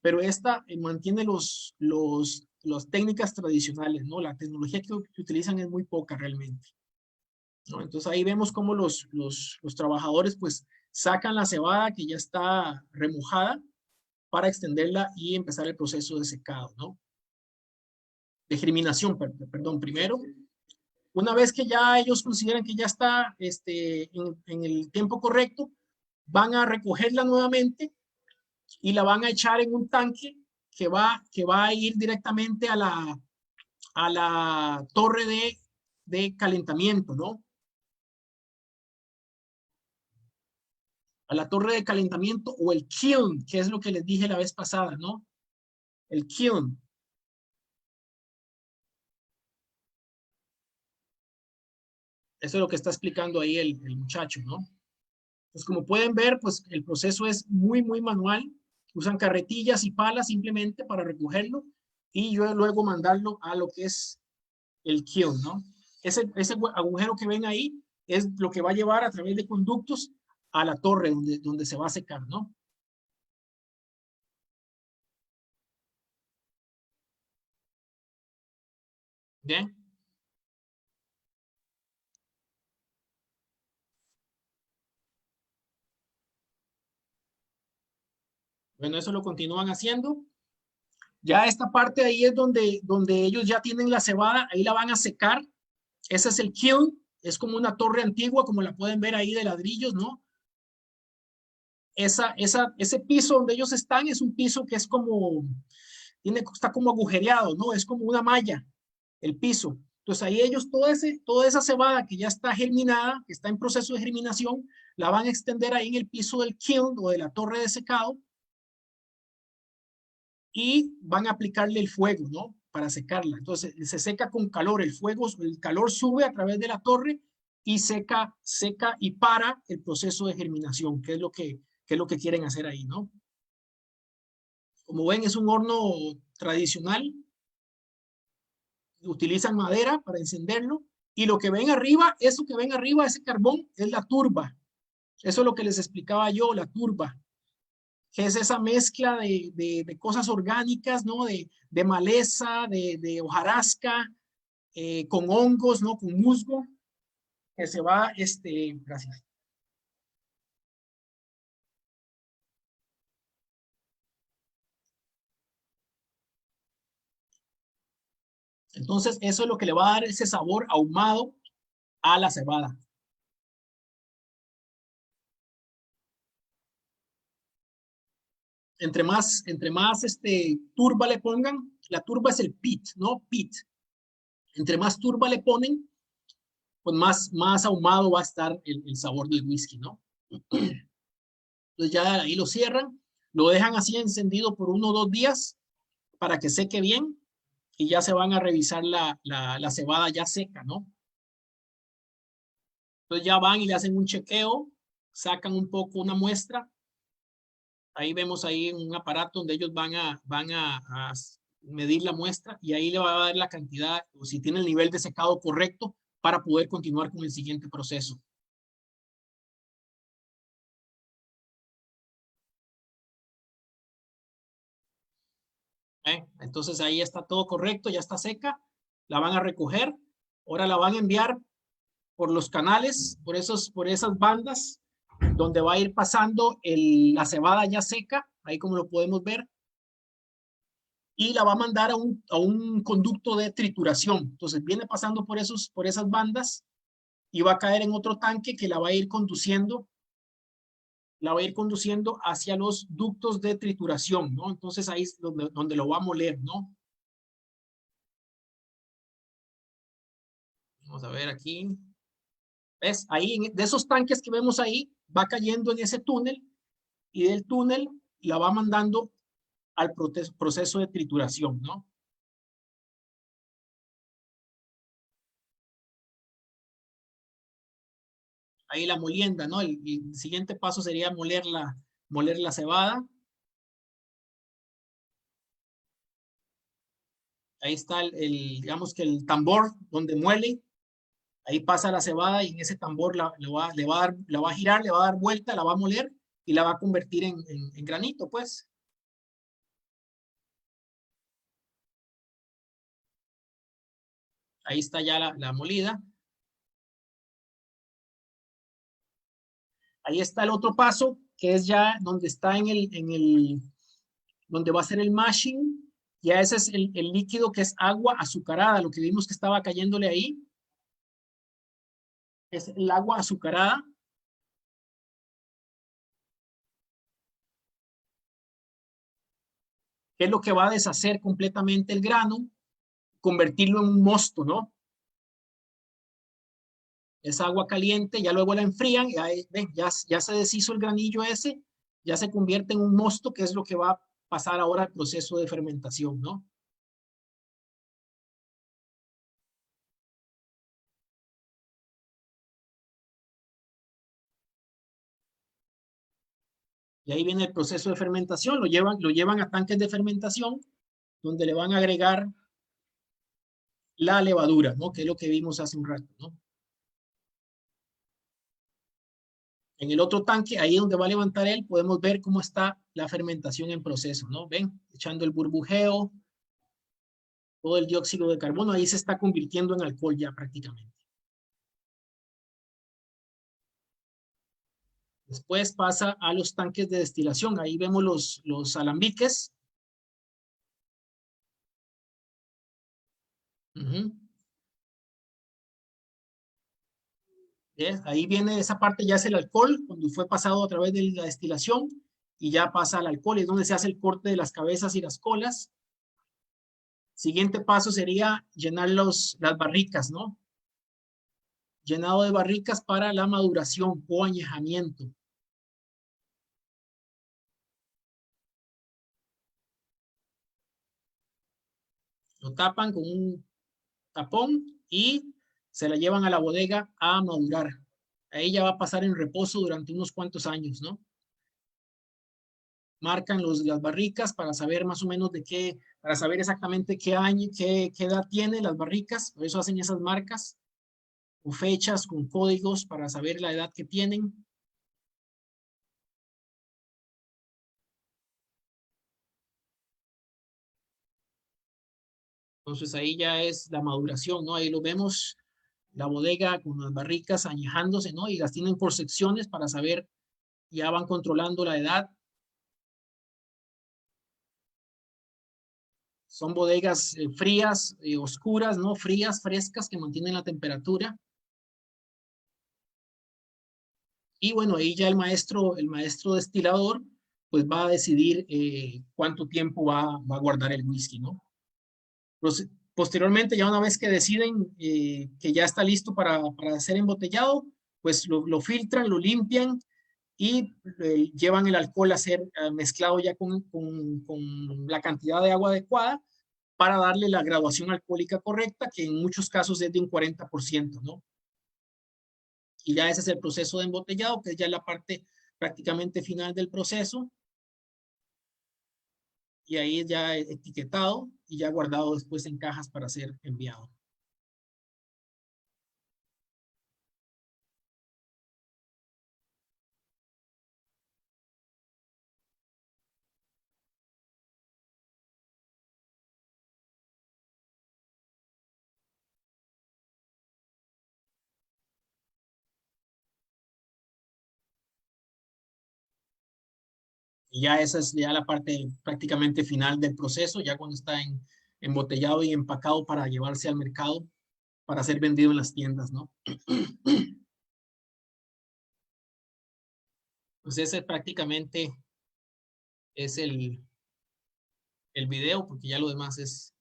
Pero esta mantiene las técnicas tradicionales, ¿no? La tecnología que utilizan es muy poca realmente, ¿no? Entonces ahí vemos cómo los trabajadores pues sacan la cebada que ya está remojada para extenderla y empezar el proceso de secado, ¿no? De germinación, perdón, primero. Una vez que ya ellos consideran que ya está en el tiempo correcto, van a recogerla nuevamente y la van a echar en un tanque que va a ir directamente a la torre de calentamiento, ¿no? A la torre de calentamiento o el kiln, que es lo que les dije la vez pasada, ¿no? El kiln. Eso es lo que está explicando ahí el muchacho, ¿no? Pues como pueden ver, pues el proceso es muy, muy manual. Usan carretillas y palas simplemente para recogerlo y yo luego mandarlo a lo que es el kiln, ¿no? Ese agujero que ven ahí es lo que va a llevar a través de conductos a la torre donde se va a secar, ¿no? Bien. Bueno, eso lo continúan haciendo. Ya esta parte ahí es donde ellos ya tienen la cebada, ahí la van a secar. Ese es el kiln, es como una torre antigua, como la pueden ver ahí de ladrillos, ¿no? Ese piso donde ellos están es un piso que es como, está como agujereado, ¿no? Es como una malla, el piso. Entonces ahí ellos, toda esa cebada que ya está germinada, que está en proceso de germinación, la van a extender ahí en el piso del kiln o de la torre de secado y van a aplicarle el fuego, ¿no? Para secarla. Entonces se seca con calor, el calor sube a través de la torre y seca y para el proceso de germinación, que es lo que quieren hacer ahí, ¿no? Como ven, es un horno tradicional. Utilizan madera para encenderlo. Y lo que ven arriba, eso que ven arriba, ese carbón, es la turba. Eso es lo que les explicaba yo, la turba, que es esa mezcla de cosas orgánicas, ¿no? De maleza, de hojarasca, con hongos, ¿no? Con musgo, que se va, gracias. Entonces, eso es lo que le va a dar ese sabor ahumado a la cebada. Entre más turba le pongan, la turba es el pit, ¿no? Pit. Entre más turba le ponen, pues más ahumado va a estar el sabor del whisky, ¿no? Entonces ya ahí lo cierran, lo dejan así encendido por 1 o 2 días para que seque bien y ya se van a revisar la cebada ya seca, ¿no? Entonces ya van y le hacen un chequeo, sacan un poco una muestra. Ahí vemos ahí un aparato donde ellos van a medir la muestra y ahí le va a dar la cantidad o si tiene el nivel de secado correcto para poder continuar con el siguiente proceso. Entonces ahí está todo correcto, ya está seca, la van a recoger, ahora la van a enviar por los canales, por esas bandas, donde va a ir pasando la cebada ya seca, ahí como lo podemos ver, y la va a mandar a un conducto de trituración. Entonces viene pasando por esas bandas y va a caer en otro tanque que la va a ir conduciendo hacia los ductos de trituración, ¿no? Entonces ahí es donde lo va a moler, ¿no? Vamos a ver aquí. ¿Ves? Ahí, de esos tanques que vemos ahí, va cayendo en ese túnel y del túnel la va mandando al proceso de trituración, ¿no? Ahí la molienda, ¿no? El siguiente paso sería moler la cebada. Ahí está digamos que el tambor donde muele. Ahí pasa la cebada y en ese tambor la va a girar, le va a dar vuelta, la va a moler y la va a convertir en granito, pues. Ahí está ya la molida. Ahí está el otro paso, que es ya donde está donde va a ser el mashing. Ya ese es el líquido que es agua azucarada, lo que vimos que estaba cayéndole ahí. Es el agua azucarada. ¿Qué es lo que va a deshacer completamente el grano? Convertirlo en un mosto, ¿no? Es agua caliente, ya luego la enfrían, ya se deshizo el granillo ese, ya se convierte en un mosto, que es lo que va a pasar ahora al proceso de fermentación, ¿no? Y ahí viene el proceso de fermentación, lo llevan a tanques de fermentación, donde le van a agregar la levadura, ¿no? Que es lo que vimos hace un rato, ¿no? En el otro tanque, ahí donde va a levantar él, podemos ver cómo está la fermentación en proceso, ¿no? Ven, echando el burbujeo, todo el dióxido de carbono, ahí se está convirtiendo en alcohol ya prácticamente. Después pasa a los tanques de destilación. Ahí vemos los alambiques. Ahí viene esa parte, ya es el alcohol, cuando fue pasado a través de la destilación y ya pasa al alcohol, es donde se hace el corte de las cabezas y las colas. Siguiente paso sería llenar las barricas, ¿no? Llenado de barricas para la maduración o añejamiento. Lo tapan con un tapón y se la llevan a la bodega a madurar. Ahí ya va a pasar en reposo durante unos cuantos años, ¿no? Marcan las barricas para saber más o menos para saber exactamente qué año, qué edad tiene las barricas. Por eso hacen esas marcas o fechas con códigos para saber la edad que tienen. Entonces ahí ya es la maduración, ¿no? Ahí lo vemos, la bodega con las barricas añejándose, ¿no? Y las tienen por secciones para saber, ya van controlando la edad. Son bodegas frías, oscuras, ¿no? Frías, frescas, que mantienen la temperatura. Y bueno, ahí ya el maestro destilador, pues va a decidir cuánto tiempo va a guardar el whisky, ¿no? Posteriormente, ya una vez que deciden que ya está listo para ser embotellado, pues lo filtran, lo limpian y llevan el alcohol a ser mezclado ya con la cantidad de agua adecuada para darle la graduación alcohólica correcta, que en muchos casos es de un 40%, ¿no? Y ya ese es el proceso de embotellado, que es ya la parte prácticamente final del proceso. Y ahí es ya etiquetado y ya guardado después en cajas para ser enviado. Y ya esa es ya la parte prácticamente final del proceso, ya cuando está embotellado y empacado para llevarse al mercado, para ser vendido en las tiendas, ¿no? Pues ese prácticamente es el video, porque ya lo demás es...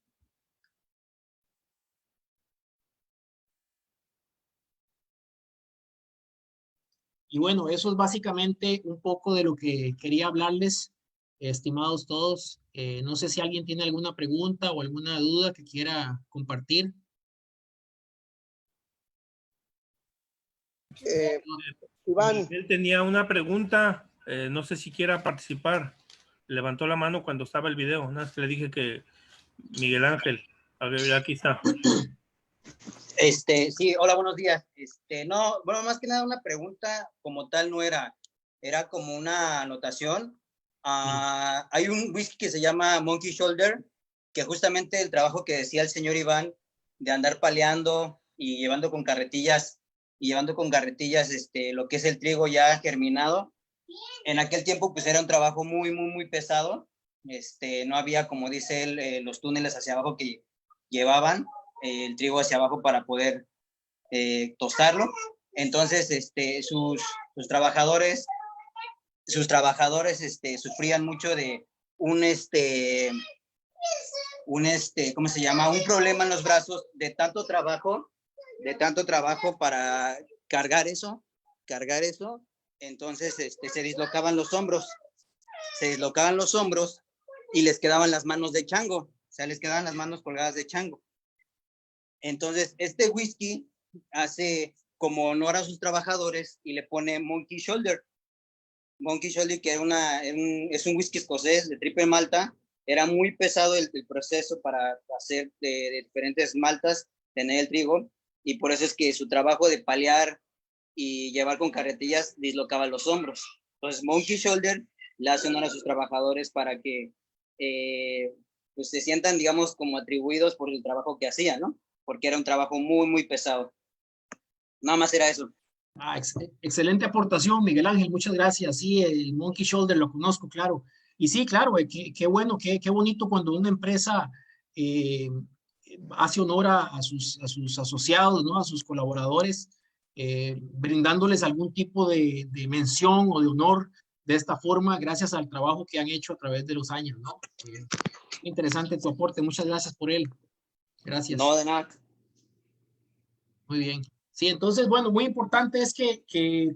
Y bueno, eso es básicamente un poco de lo que quería hablarles, estimados todos. No sé si alguien tiene alguna pregunta o alguna duda que quiera compartir. Iván. Él tenía una pregunta, no sé si quiera participar. Levantó la mano cuando estaba el video. Nada más que le dije que Miguel Ángel, a ver, aquí está. Sí, hola, buenos días. No, bueno, más que nada una pregunta como tal no era como una anotación. Hay un whisky que se llama Monkey Shoulder, que justamente el trabajo que decía el señor Iván de andar paleando y llevando con carretillas lo que es el trigo ya germinado. En aquel tiempo pues era un trabajo muy, muy, muy pesado. No había, como dice él, los túneles hacia abajo que llevaban el trigo hacia abajo para poder tostarlo. Entonces, sus trabajadores sufrían mucho de ¿cómo se llama? Un problema en los brazos de tanto trabajo para cargar eso. Entonces, se dislocaban los hombros y les quedaban las manos de chango, o sea, les quedaban las manos colgadas de chango. Entonces, este whisky hace como honor a sus trabajadores y le pone Monkey Shoulder. Monkey Shoulder, que es un whisky escocés de triple malta. Era muy pesado el proceso para hacer de diferentes maltas, tener el trigo, y por eso es que su trabajo de palear y llevar con carretillas dislocaba los hombros. Entonces, Monkey Shoulder le hace honor a sus trabajadores para que pues se sientan, digamos, como atribuidos por el trabajo que hacían, ¿no? Porque era un trabajo muy, muy pesado. Nada más era eso. Excelente aportación, Miguel Ángel, muchas gracias. Sí, el Monkey Shoulder lo conozco, claro. Y sí, claro, qué bueno, qué bonito cuando una empresa hace honor a sus asociados, ¿no? A sus colaboradores, brindándoles algún tipo de mención o de honor de esta forma, gracias al trabajo que han hecho a través de los años, ¿no? Interesante tu aporte, muchas gracias por él. Gracias. No, de nada. Muy bien. Sí, entonces, bueno, muy importante es que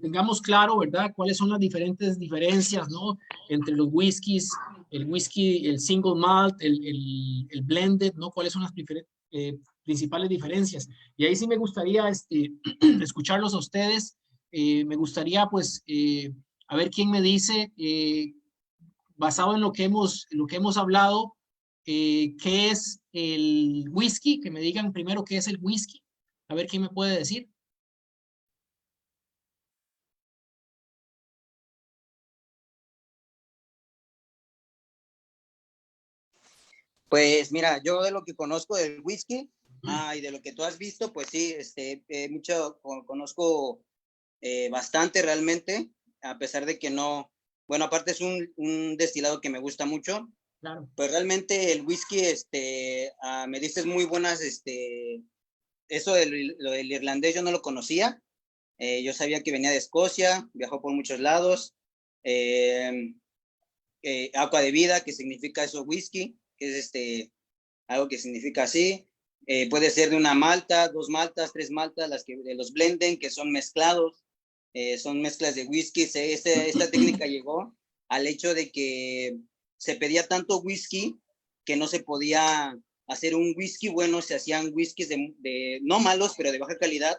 tengamos claro, ¿verdad?, cuáles son las diferencias, ¿no?, entre los whiskies, el whisky, el single malt, el blended, ¿no?, cuáles son las principales diferencias. Y ahí sí me gustaría escucharlos a ustedes. Me gustaría, pues, a ver quién me dice, basado en lo que hemos hablado, qué es el whisky, que me digan primero qué es el whisky. A ver quién me puede decir. Pues mira, yo de lo que conozco del whisky y de lo que tú has visto, pues sí, conozco bastante realmente, a pesar de que no, bueno, aparte es un destilado que me gusta mucho. Claro. Pues realmente el whisky, me dices muy buenas, eso lo del irlandés yo no lo conocía. Yo sabía que venía de Escocia, viajó por muchos lados. Agua de vida, que significa eso, whisky, que es algo que significa así. Puede ser de una malta, 2 maltas, 3 maltas, las que de los blenden, que son mezclados, son mezclas de whisky. Esta técnica llegó al hecho de que se pedía tanto whisky que no se podía hacer un whisky bueno, se hacían whiskies de no malos, pero de baja calidad.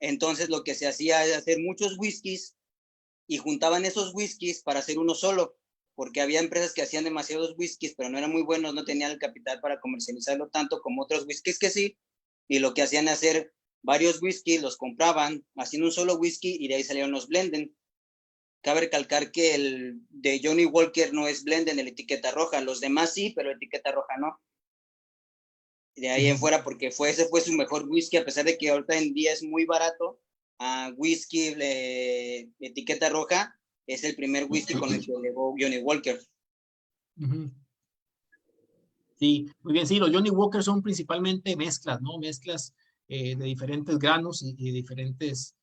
Entonces lo que se hacía era hacer muchos whiskies y juntaban esos whiskies para hacer uno solo, porque había empresas que hacían demasiados whiskies, pero no eran muy buenos, no tenían el capital para comercializarlo tanto como otros whiskies que sí, y lo que hacían es hacer varios whiskies, los compraban, haciendo un solo whisky, y de ahí salieron los blenden. Cabe recalcar que el de Johnny Walker no es blenden de la etiqueta roja, los demás sí, pero la etiqueta roja no. De ahí en fuera, porque ese fue su mejor whisky, a pesar de que ahorita en día es muy barato, whisky etiqueta roja, es el primer whisky con el que llegó Johnny Walker. Sí, muy bien, sí, los Johnny Walker son principalmente mezclas, ¿no? Mezclas de diferentes granos y diferentes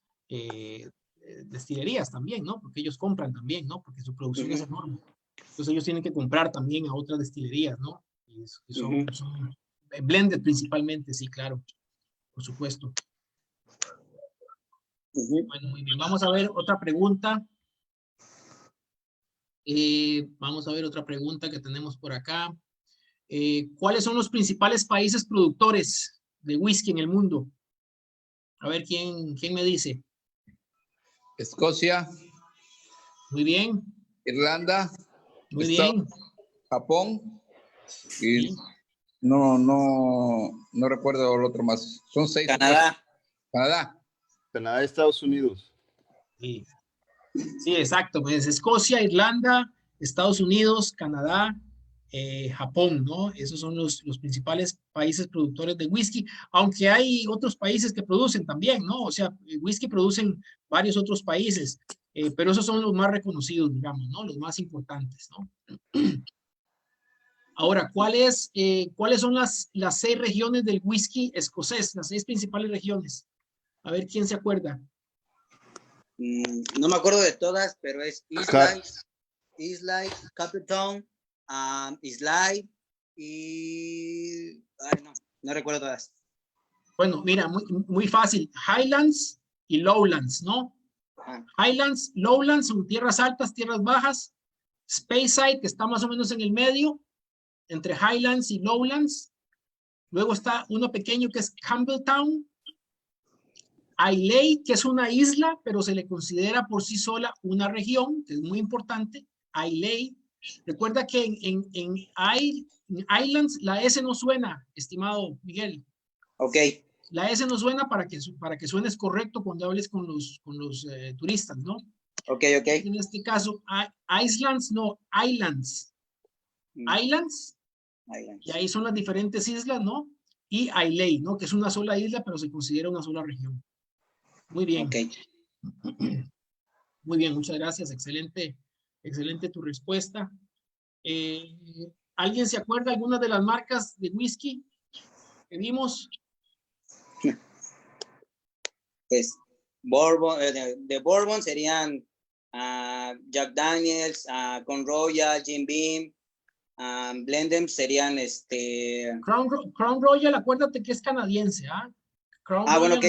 destilerías también, ¿no? Porque ellos compran también, ¿no? Porque su producción es enorme. Entonces ellos tienen que comprar también a otras destilerías, ¿no? Y son blended principalmente, sí, claro, por supuesto. Bueno, muy bien, vamos a ver otra pregunta. Vamos a ver otra pregunta que tenemos por acá. ¿Cuáles son los principales países productores de whisky en el mundo? A ver, ¿quién me dice? Escocia. Muy bien. Irlanda. Muy bien. Japón. Y no recuerdo el otro más. Son 6. Canadá. Canadá, Estados Unidos. Sí, sí, exacto. Pues Escocia, Irlanda, Estados Unidos, Canadá, Japón, ¿no? Esos son los principales países productores de whisky, aunque hay otros países que producen también, ¿no? O sea, whisky producen varios otros países, pero esos son los más reconocidos, digamos, ¿no? Los más importantes, ¿no? Ahora, ¿cuáles son las 6 regiones del whisky escocés? Las 6 principales regiones. A ver, ¿quién se acuerda? No me acuerdo de todas, pero es Islay, Capital, Islay y... Ay, no recuerdo todas. Bueno, mira, muy fácil. Highlands y Lowlands, ¿no? Highlands, Lowlands son tierras altas, tierras bajas. Speyside, que está más o menos en el medio, entre Highlands y Lowlands. Luego está uno pequeño que es Campbelltown. Islay, que es una isla, pero se le considera por sí sola una región, que es muy importante. Islay. Recuerda que en Islands la S no suena, estimado Miguel. Ok. La S no suena para que suenes correcto cuando hables con los turistas, ¿no? Ok. En este caso, Islands, no, Islands. Islands. Y ahí son las diferentes islas, ¿no? Y Islay, ¿no? Que es una sola isla, pero se considera una sola región. Muy bien. Ok. Muy bien, muchas gracias. Excelente tu respuesta. ¿Alguien se acuerda alguna de las marcas de whisky que vimos? Pues Bourbon, de Bourbon serían Jack Daniels, Crown Royal, Jim Beam, Blendem serían Crown Royal, acuérdate que es canadiense, ¿ah? Bueno, ok,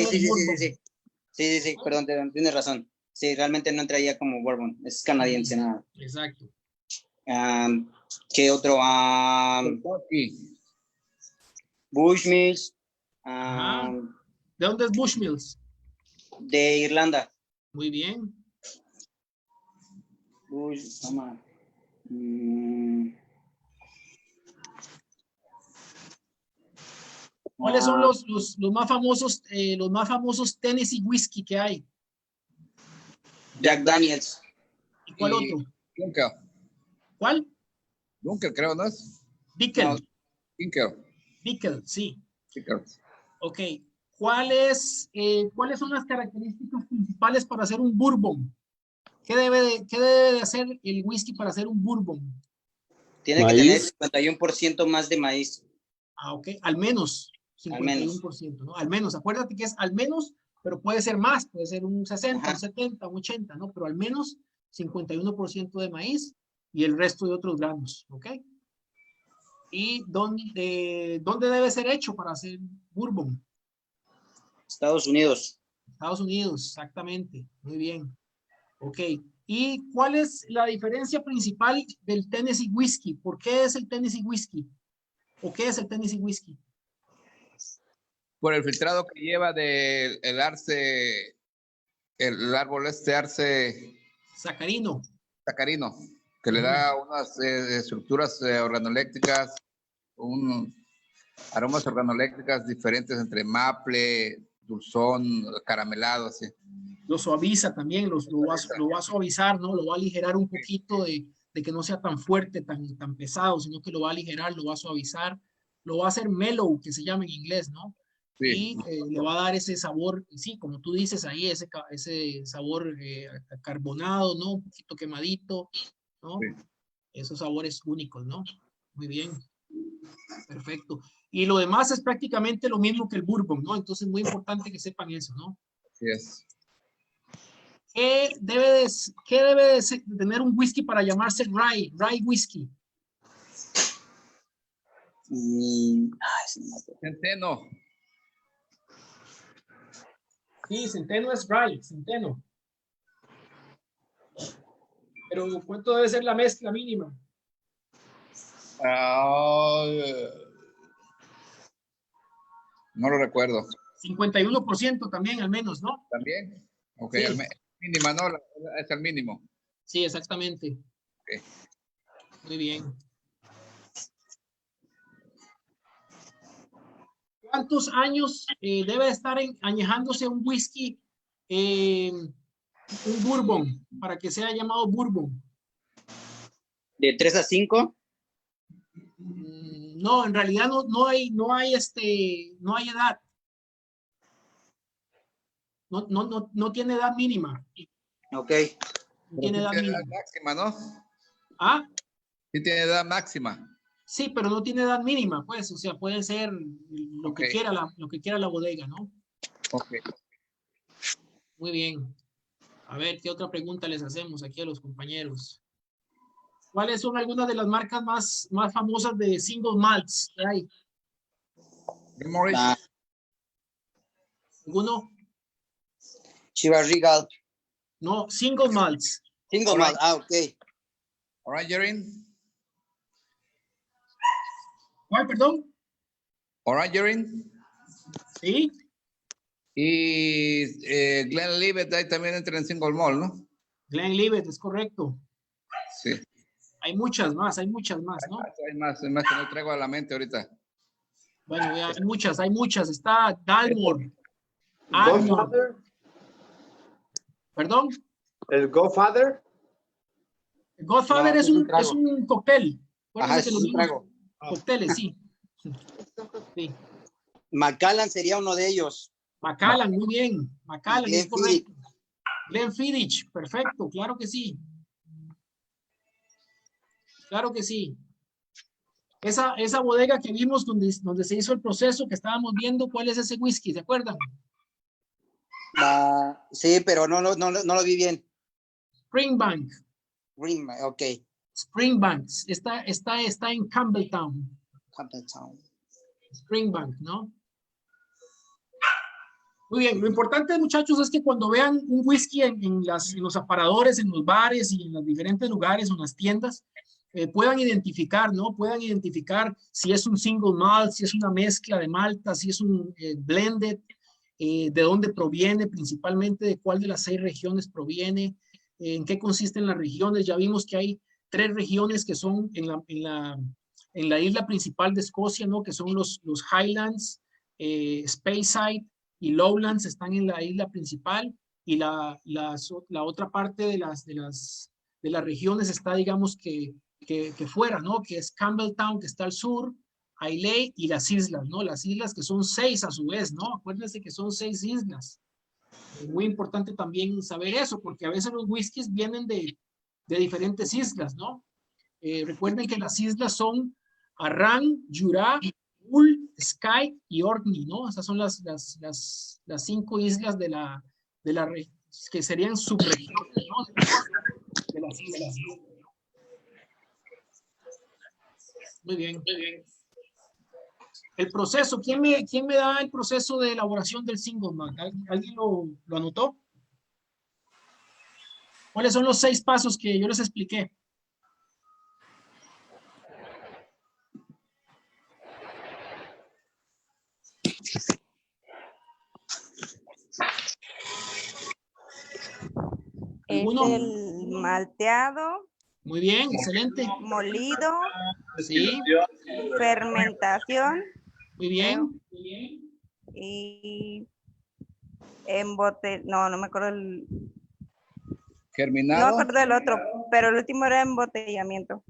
sí, perdón, tienes razón. Sí, realmente no entraría como Bourbon, es canadiense, nada. Exacto. ¿Qué otro? Bushmills. ¿De dónde es Bushmills? De Irlanda. Muy bien. ¿Cuáles son los más famosos Tennessee Whiskey que hay? Jack Daniels. ¿Y cuál otro? Dunkel. ¿Cuál? Dunkel, creo, ¿no es? Dickel. No, Dickel, sí. Dickel. Ok. ¿Cuáles son las características principales para hacer un bourbon? ¿Qué debe de hacer el whisky para hacer un bourbon? Tiene que tener 51% más de maíz. Ok. Al menos 51%, ¿no? Al menos. Acuérdate que es al menos, pero puede ser más. Puede ser un 60, un 70, un 80, ¿no? Pero al menos 51% de maíz y el resto de otros granos, ¿ok? ¿Y dónde debe ser hecho para hacer bourbon? Estados Unidos. Estados Unidos, exactamente. Muy bien. Ok. ¿Y cuál es la diferencia principal del Tennessee Whiskey? ¿Por qué es el Tennessee Whiskey? ¿O qué es el Tennessee Whiskey? Por el filtrado que lleva del arce, el árbol arce... Sacarino. Sacarino, que le da unas estructuras organoléctricas, aromas organoléctricas diferentes entre maple, dulzón, caramelado, así. Lo suaviza también, lo va a suavizar, ¿no? Lo va a aligerar un poquito de que no sea tan fuerte, tan pesado, sino que lo va a aligerar, lo va a suavizar, lo va a hacer mellow, que se llama en inglés, ¿no? Sí. Y le va a dar ese sabor, sí, como tú dices ahí, ese sabor carbonado, ¿no? Un poquito quemadito, ¿no? Sí. Esos sabores únicos, ¿no? Muy bien. Perfecto. Y lo demás es prácticamente lo mismo que el bourbon, ¿no? Entonces es muy importante que sepan eso, ¿no? Sí es. ¿Qué debe de tener un whisky para llamarse rye whisky? Centeno. Sí, centeno es rye, centeno. Pero ¿cuánto debe ser la mezcla mínima? No lo recuerdo. 51% también, al menos, ¿no? También. Ok, sí. Mínima, no, es el mínimo. Sí, exactamente. Okay. Muy bien. ¿Cuántos años debe estar añejándose un whisky, un bourbon, para que sea llamado bourbon? ¿De 3 a 5? No, en realidad no hay edad. No tiene edad mínima. Ok. No tiene edad mínima. Máxima, ¿no? ¿Ah? Sí tiene edad máxima. Sí, pero no tiene edad mínima, pues, o sea, puede ser lo que quiera la bodega, ¿no? Ok. Muy bien. A ver, ¿qué otra pregunta les hacemos aquí a los compañeros? ¿Cuáles son algunas de las marcas más famosas de single malts que hay? ¿Alguno? Chivas Regal. No, single malts. Single malt, ok. Orangerie. ¿Cuál, perdón? Orangerie. Sí. Y Glenlivet ahí también entra en single malt, ¿no? Glenlivet, es correcto. Sí. Hay muchas más, ¿no? Hay más que no traigo a la mente ahorita. Bueno, hay muchas. Está Dalmor. Godfather. ¿Perdón? ¿El Godfather? El Godfather No, es un cóctel. Ajá, es un trago. Cócteles, sí. Sí. Macallan sería uno de ellos. Macallan, muy bien. Macallan, es correcto. Glenfiddich, perfecto, claro que sí. Claro que sí. Esa bodega que vimos donde se hizo el proceso que estábamos viendo, ¿cuál es ese whisky? ¿Se acuerdan? Sí, pero no lo vi bien. Springbank. Ok. Springbank. Está en Campbelltown. Springbank, ¿no? Muy bien, lo importante, muchachos, es que cuando vean un whisky en los aparadores, en los bares y en los diferentes lugares o en las tiendas, puedan identificar, ¿no? Puedan identificar si es un single malt, si es una mezcla de maltas, si es un blended, de dónde proviene, principalmente de cuál de las 6 regiones proviene, en qué consisten las regiones. Ya vimos que hay 3 regiones que son en la isla principal de Escocia, ¿no? Que son los Highlands, Speyside y Lowlands están en la isla principal, y la otra parte de las regiones está, digamos, que fuera, ¿no? Que es Campbelltown, que está al sur, Islay y las islas, ¿no? Las islas que son 6 a su vez, ¿no? Acuérdense que son 6 islas. Es muy importante también saber eso, porque a veces los whiskies vienen de diferentes islas, ¿no? Recuerden que las islas son Arran, Jura, Mull, Skye y Orkney, ¿no? Esas son las 5 islas de la que serían subregiones, ¿no? De las islas. Muy bien, muy bien. El proceso, ¿quién me da el proceso de elaboración del single malt? ¿Alguien lo anotó? ¿Cuáles son los 6 pasos que yo les expliqué? Es el malteado. Muy bien, excelente. Molido. Sí. Fermentación. Muy bien. Y no me acuerdo el... Germinado. No me acuerdo del otro, pero el último era embotellamiento.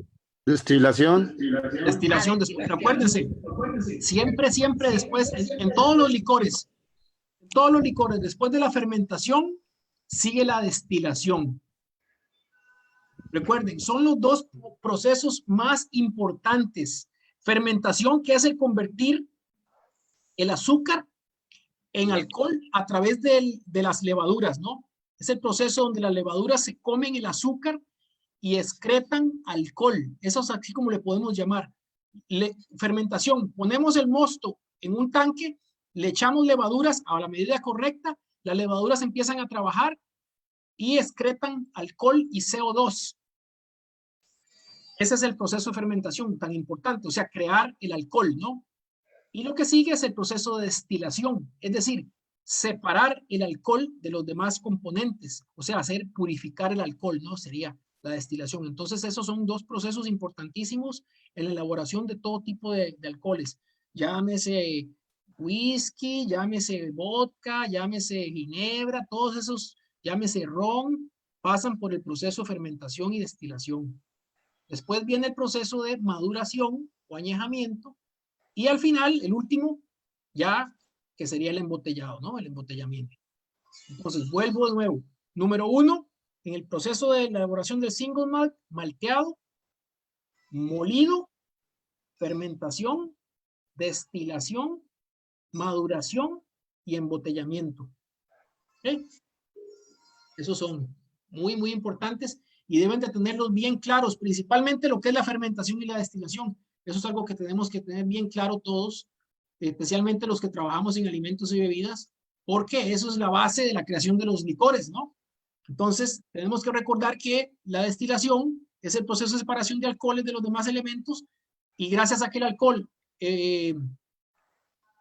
Destilación. Destilación, acuérdense, siempre después, en todos los licores, después de la fermentación, sigue la destilación. Recuerden, son los 2 procesos más importantes. Fermentación, que es el convertir el azúcar en alcohol a través de las levaduras, ¿no? Es el proceso donde las levaduras se comen el azúcar y excretan alcohol. Eso es así como le podemos llamar. Fermentación, ponemos el mosto en un tanque, le echamos levaduras a la medida correcta, las levaduras empiezan a trabajar y excretan alcohol y CO2. Ese es el proceso de fermentación tan importante, o sea, crear el alcohol, ¿no? Y lo que sigue es el proceso de destilación, es decir, separar el alcohol de los demás componentes, o sea, purificar el alcohol, ¿no? Sería la destilación. Entonces, esos son 2 procesos importantísimos en la elaboración de todo tipo de alcoholes. Llámese whisky, llámese vodka, llámese ginebra, todos esos, llámese ron, pasan por el proceso de fermentación y destilación. Después viene el proceso de maduración o añejamiento, y al final, el último, ya que sería el embotellado, ¿no? El embotellamiento. Entonces, vuelvo de nuevo. Número 1, en el proceso de elaboración del single malt, malteado, molido, fermentación, destilación, maduración y embotellamiento. ¿Okay? Esos son muy, muy importantes. y deben de tenerlos bien claros, principalmente lo que es la fermentación y la destilación. Eso es algo que tenemos que tener bien claro todos, especialmente los que trabajamos en alimentos y bebidas, porque eso es la base de la creación de los licores, ¿no? Entonces, tenemos que recordar que la destilación es el proceso de separación de alcoholes de los demás elementos, y gracias a que el alcohol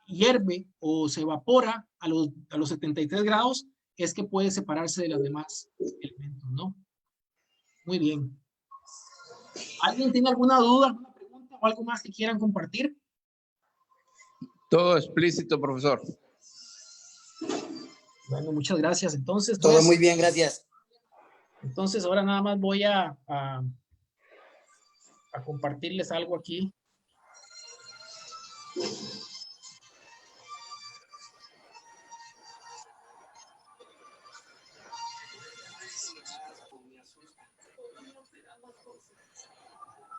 hierve o se evapora a los 73 grados, es que puede separarse de los demás elementos, ¿no? Muy bien. ¿Alguien tiene alguna duda, alguna pregunta o algo más que quieran compartir? Todo explícito, profesor. Bueno, muchas gracias. Entonces, Todo pues, muy bien, gracias. entonces ahora nada más voy a compartirles algo aquí.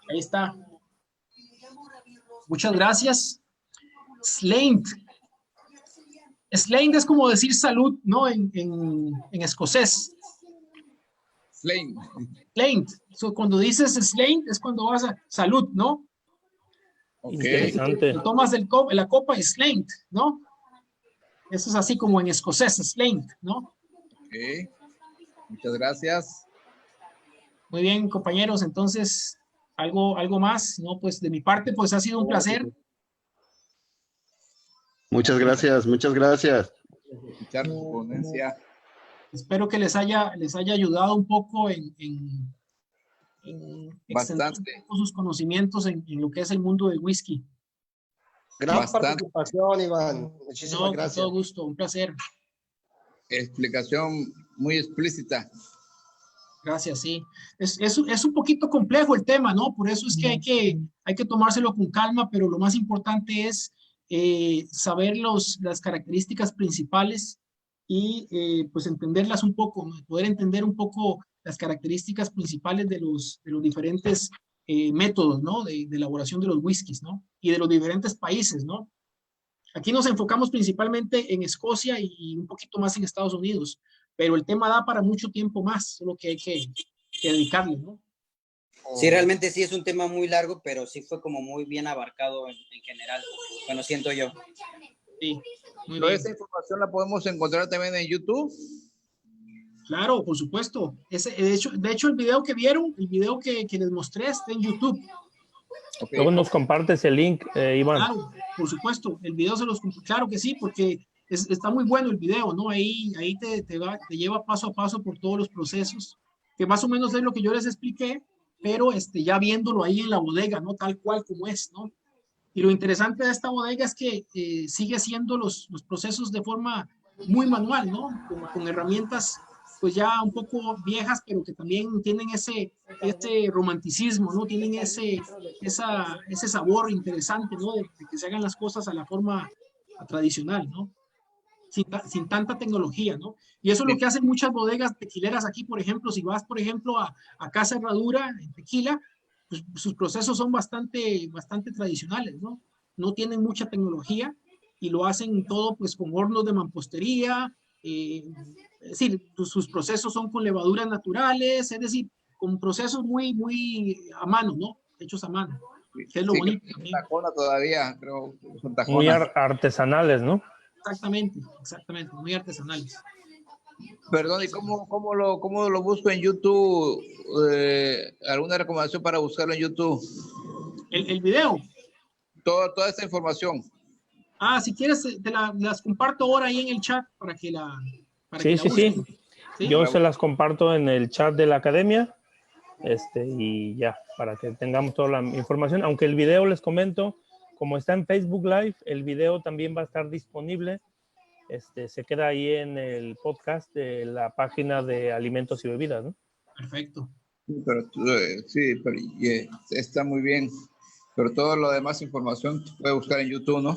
Ahí está. Muchas gracias. Slaint. Slaint es como decir salud, ¿no? En escocés. Slaint. Slaint. So, cuando dices Slaint es cuando vas a salud, ¿no? Ok. Interesante. Te tomas la copa y Slaint, ¿no? Eso es así como en escocés, Slaint, ¿no? Ok. Muchas gracias. Muy bien, compañeros. Entonces, algo más, ¿no? Pues de mi parte, pues ha sido un placer. Muchas gracias, muchas gracias. Escuchar su ponencia. Espero que les haya ayudado un poco en extender Bastante. un poco sus conocimientos en lo que es el mundo del whisky. Gran Bastante. participación, Iván. Muchísimas No, gracias. con todo gusto, un placer. Explicación muy explícita. Gracias, sí. Es un poquito complejo el tema, ¿no? Por eso es que hay que tomárselo con calma, pero lo más importante es saber las características principales y pues entenderlas un poco, ¿no? Poder entender un poco las características principales de los diferentes métodos, ¿no? De elaboración de los whiskies, ¿no? Y de los diferentes países, ¿no? Aquí nos enfocamos principalmente en Escocia y un poquito más en Estados Unidos, pero el tema da para mucho tiempo más, solo que hay que dedicarle, ¿no? Sí, realmente sí es un tema muy largo, pero sí fue como muy bien abarcado en general. Bueno, siento yo. Sí, muy Toda bien. esta información la podemos encontrar también en YouTube. Claro, por supuesto. De hecho, el video que vieron, el video que les mostré está en YouTube. Okay. Luego nos compartes el link, Iván. Claro, por supuesto. El video claro que sí, porque está muy bueno el video, ¿no? Ahí te lleva paso a paso por todos los procesos, que más o menos es lo que yo les expliqué, pero ya viéndolo ahí en la bodega, ¿no? Tal cual como es, ¿no? Y lo interesante de esta bodega es que sigue haciendo los procesos de forma muy manual, ¿no? Con herramientas pues ya un poco viejas, pero que también tienen ese romanticismo, ¿no? Tienen ese sabor interesante, ¿no? De que se hagan las cosas a la forma tradicional, ¿no? Sin tanta tecnología, ¿no? Y eso es lo que hacen muchas bodegas tequileras aquí, por ejemplo, si vas, por ejemplo, a Casa Herradura, en Tequila, pues sus procesos son bastante tradicionales, ¿no? No tienen mucha tecnología y lo hacen todo pues con hornos de mampostería, es decir, sus procesos son con levaduras naturales, es decir, con procesos muy a mano, ¿no? Hechos a mano, que es lo bonito también. Tacona todavía, creo. Son muy artesanales, ¿no? Exactamente, muy artesanales. Perdón, ¿y cómo lo busco en YouTube? ¿Alguna recomendación para buscarlo en YouTube? ¿El video? Toda esta información. Si quieres, las comparto ahora ahí en el chat para que la Sí. ¿Sí? Yo se las comparto en el chat de la academia y ya, para que tengamos toda la información. Aunque el video, les comento, como está en Facebook Live, el video también va a estar disponible. Se queda ahí en el podcast de la página de Alimentos y Bebidas, ¿no? Perfecto. Pero está muy bien. Pero toda la demás información se puede buscar en YouTube, ¿no?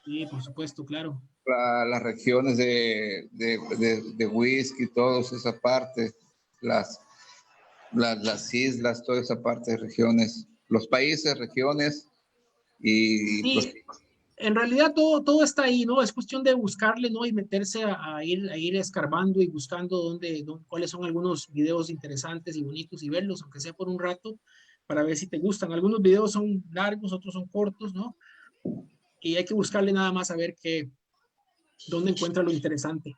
Sí, por supuesto, claro. Las regiones de whisky, todas esa parte, las islas, toda esa parte de regiones, los países, regiones y sí. En realidad todo está ahí, ¿no? Es cuestión de buscarle, ¿no? Y meterse a ir escarbando y buscando cuáles son algunos videos interesantes y bonitos y verlos, aunque sea por un rato, para ver si te gustan. Algunos videos son largos, otros son cortos, ¿no? Y hay que buscarle nada más a ver dónde encuentra lo interesante,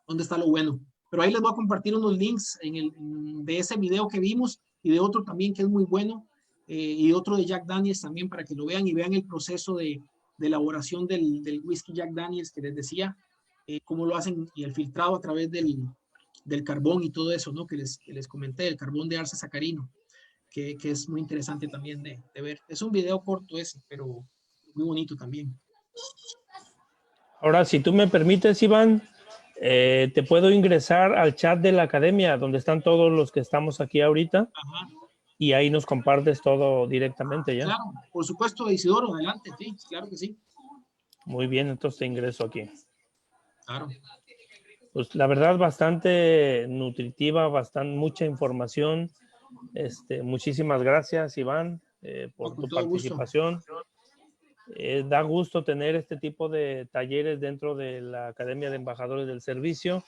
dónde está lo bueno. Pero ahí les voy a compartir unos links de ese video que vimos y de otro también que es muy bueno, y otro de Jack Daniels también para que lo vean y vean el proceso de elaboración del whisky Jack Daniels que les decía, cómo lo hacen y el filtrado a través del carbón y todo eso, ¿no? Que les comenté, el carbón de arce sacarino, que es muy interesante también de ver. Es un video corto ese, pero muy bonito también. Ahora, si tú me permites, Iván, te puedo ingresar al chat de la academia, donde están todos los que estamos aquí ahorita. Ajá. Y ahí nos compartes todo directamente ya. Claro, por supuesto, Isidoro, adelante, sí, claro que sí. Muy bien, entonces te ingreso aquí. Claro. Pues la verdad, bastante nutritiva, mucha información. Muchísimas gracias, Iván, por tu participación. Da gusto tener este tipo de talleres dentro de la Academia de Embajadores del Servicio.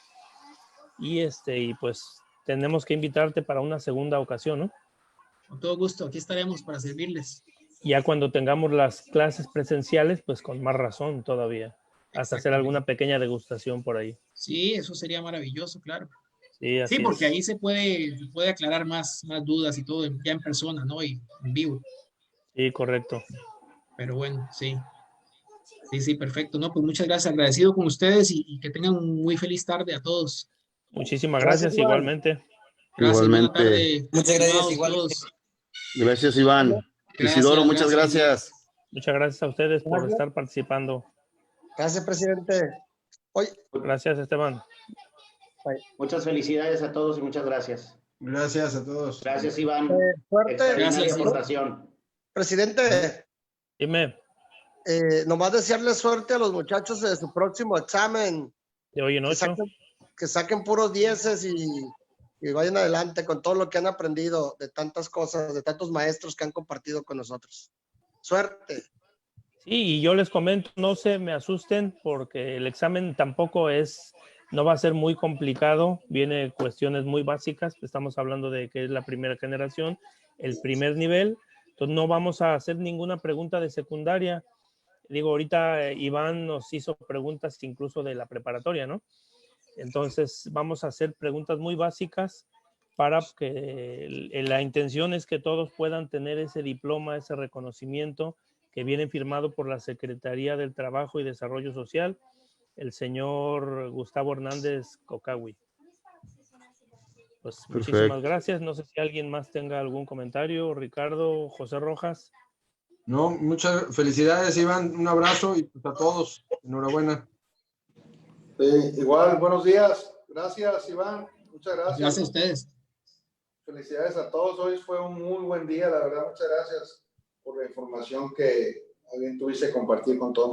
Y pues tenemos que invitarte para una segunda ocasión, ¿no? Con todo gusto, aquí estaremos para servirles. Ya cuando tengamos las clases presenciales, pues con más razón todavía. Hasta hacer alguna pequeña degustación por ahí. Sí, eso sería maravilloso, claro. Sí, porque ahí se puede aclarar más dudas y todo ya en persona, ¿no? Y en vivo. Sí, correcto. Pero bueno, sí. Sí, perfecto. No, pues muchas gracias. Agradecido con ustedes y que tengan una muy feliz tarde a todos. Muchísimas gracias igualmente. Gracias, Igualmente. buena tarde. Muchas gracias, igualmente. Gracias, Iván. Isidoro, muchas gracias. Muchas gracias a ustedes por estar participando. Gracias, presidente. Gracias, Esteban. Muchas felicidades a todos y muchas gracias. Gracias a todos. Gracias, Iván. Suerte. Extraordinaria aportación. Presidente. Dime. Nomás desearle suerte a los muchachos de su próximo examen. De hoy en 8. Que saquen puros 10 y vayan adelante con todo lo que han aprendido de tantas cosas, de tantos maestros que han compartido con nosotros. Suerte. Sí, y yo les comento, no se me asusten porque el examen tampoco no va a ser muy complicado, viene cuestiones muy básicas, estamos hablando de que es la primera generación, el primer nivel, entonces no vamos a hacer ninguna pregunta de secundaria. Digo, ahorita Iván nos hizo preguntas incluso de la preparatoria, ¿no? Entonces vamos a hacer preguntas muy básicas para que la intención es que todos puedan tener ese diploma, ese reconocimiento que viene firmado por la Secretaría del Trabajo y Desarrollo Social, el señor Gustavo Hernández Cocahui. Pues muchísimas gracias. No sé si alguien más tenga algún comentario. Ricardo, José Rojas. No, muchas felicidades, Iván. Un abrazo y pues a todos. Enhorabuena. Igual, buenos días. Gracias, Iván. Muchas gracias. Gracias a ustedes. Felicidades a todos. Hoy fue un muy buen día, la verdad. Muchas gracias por la información que alguien tuviste compartir con todos nosotros.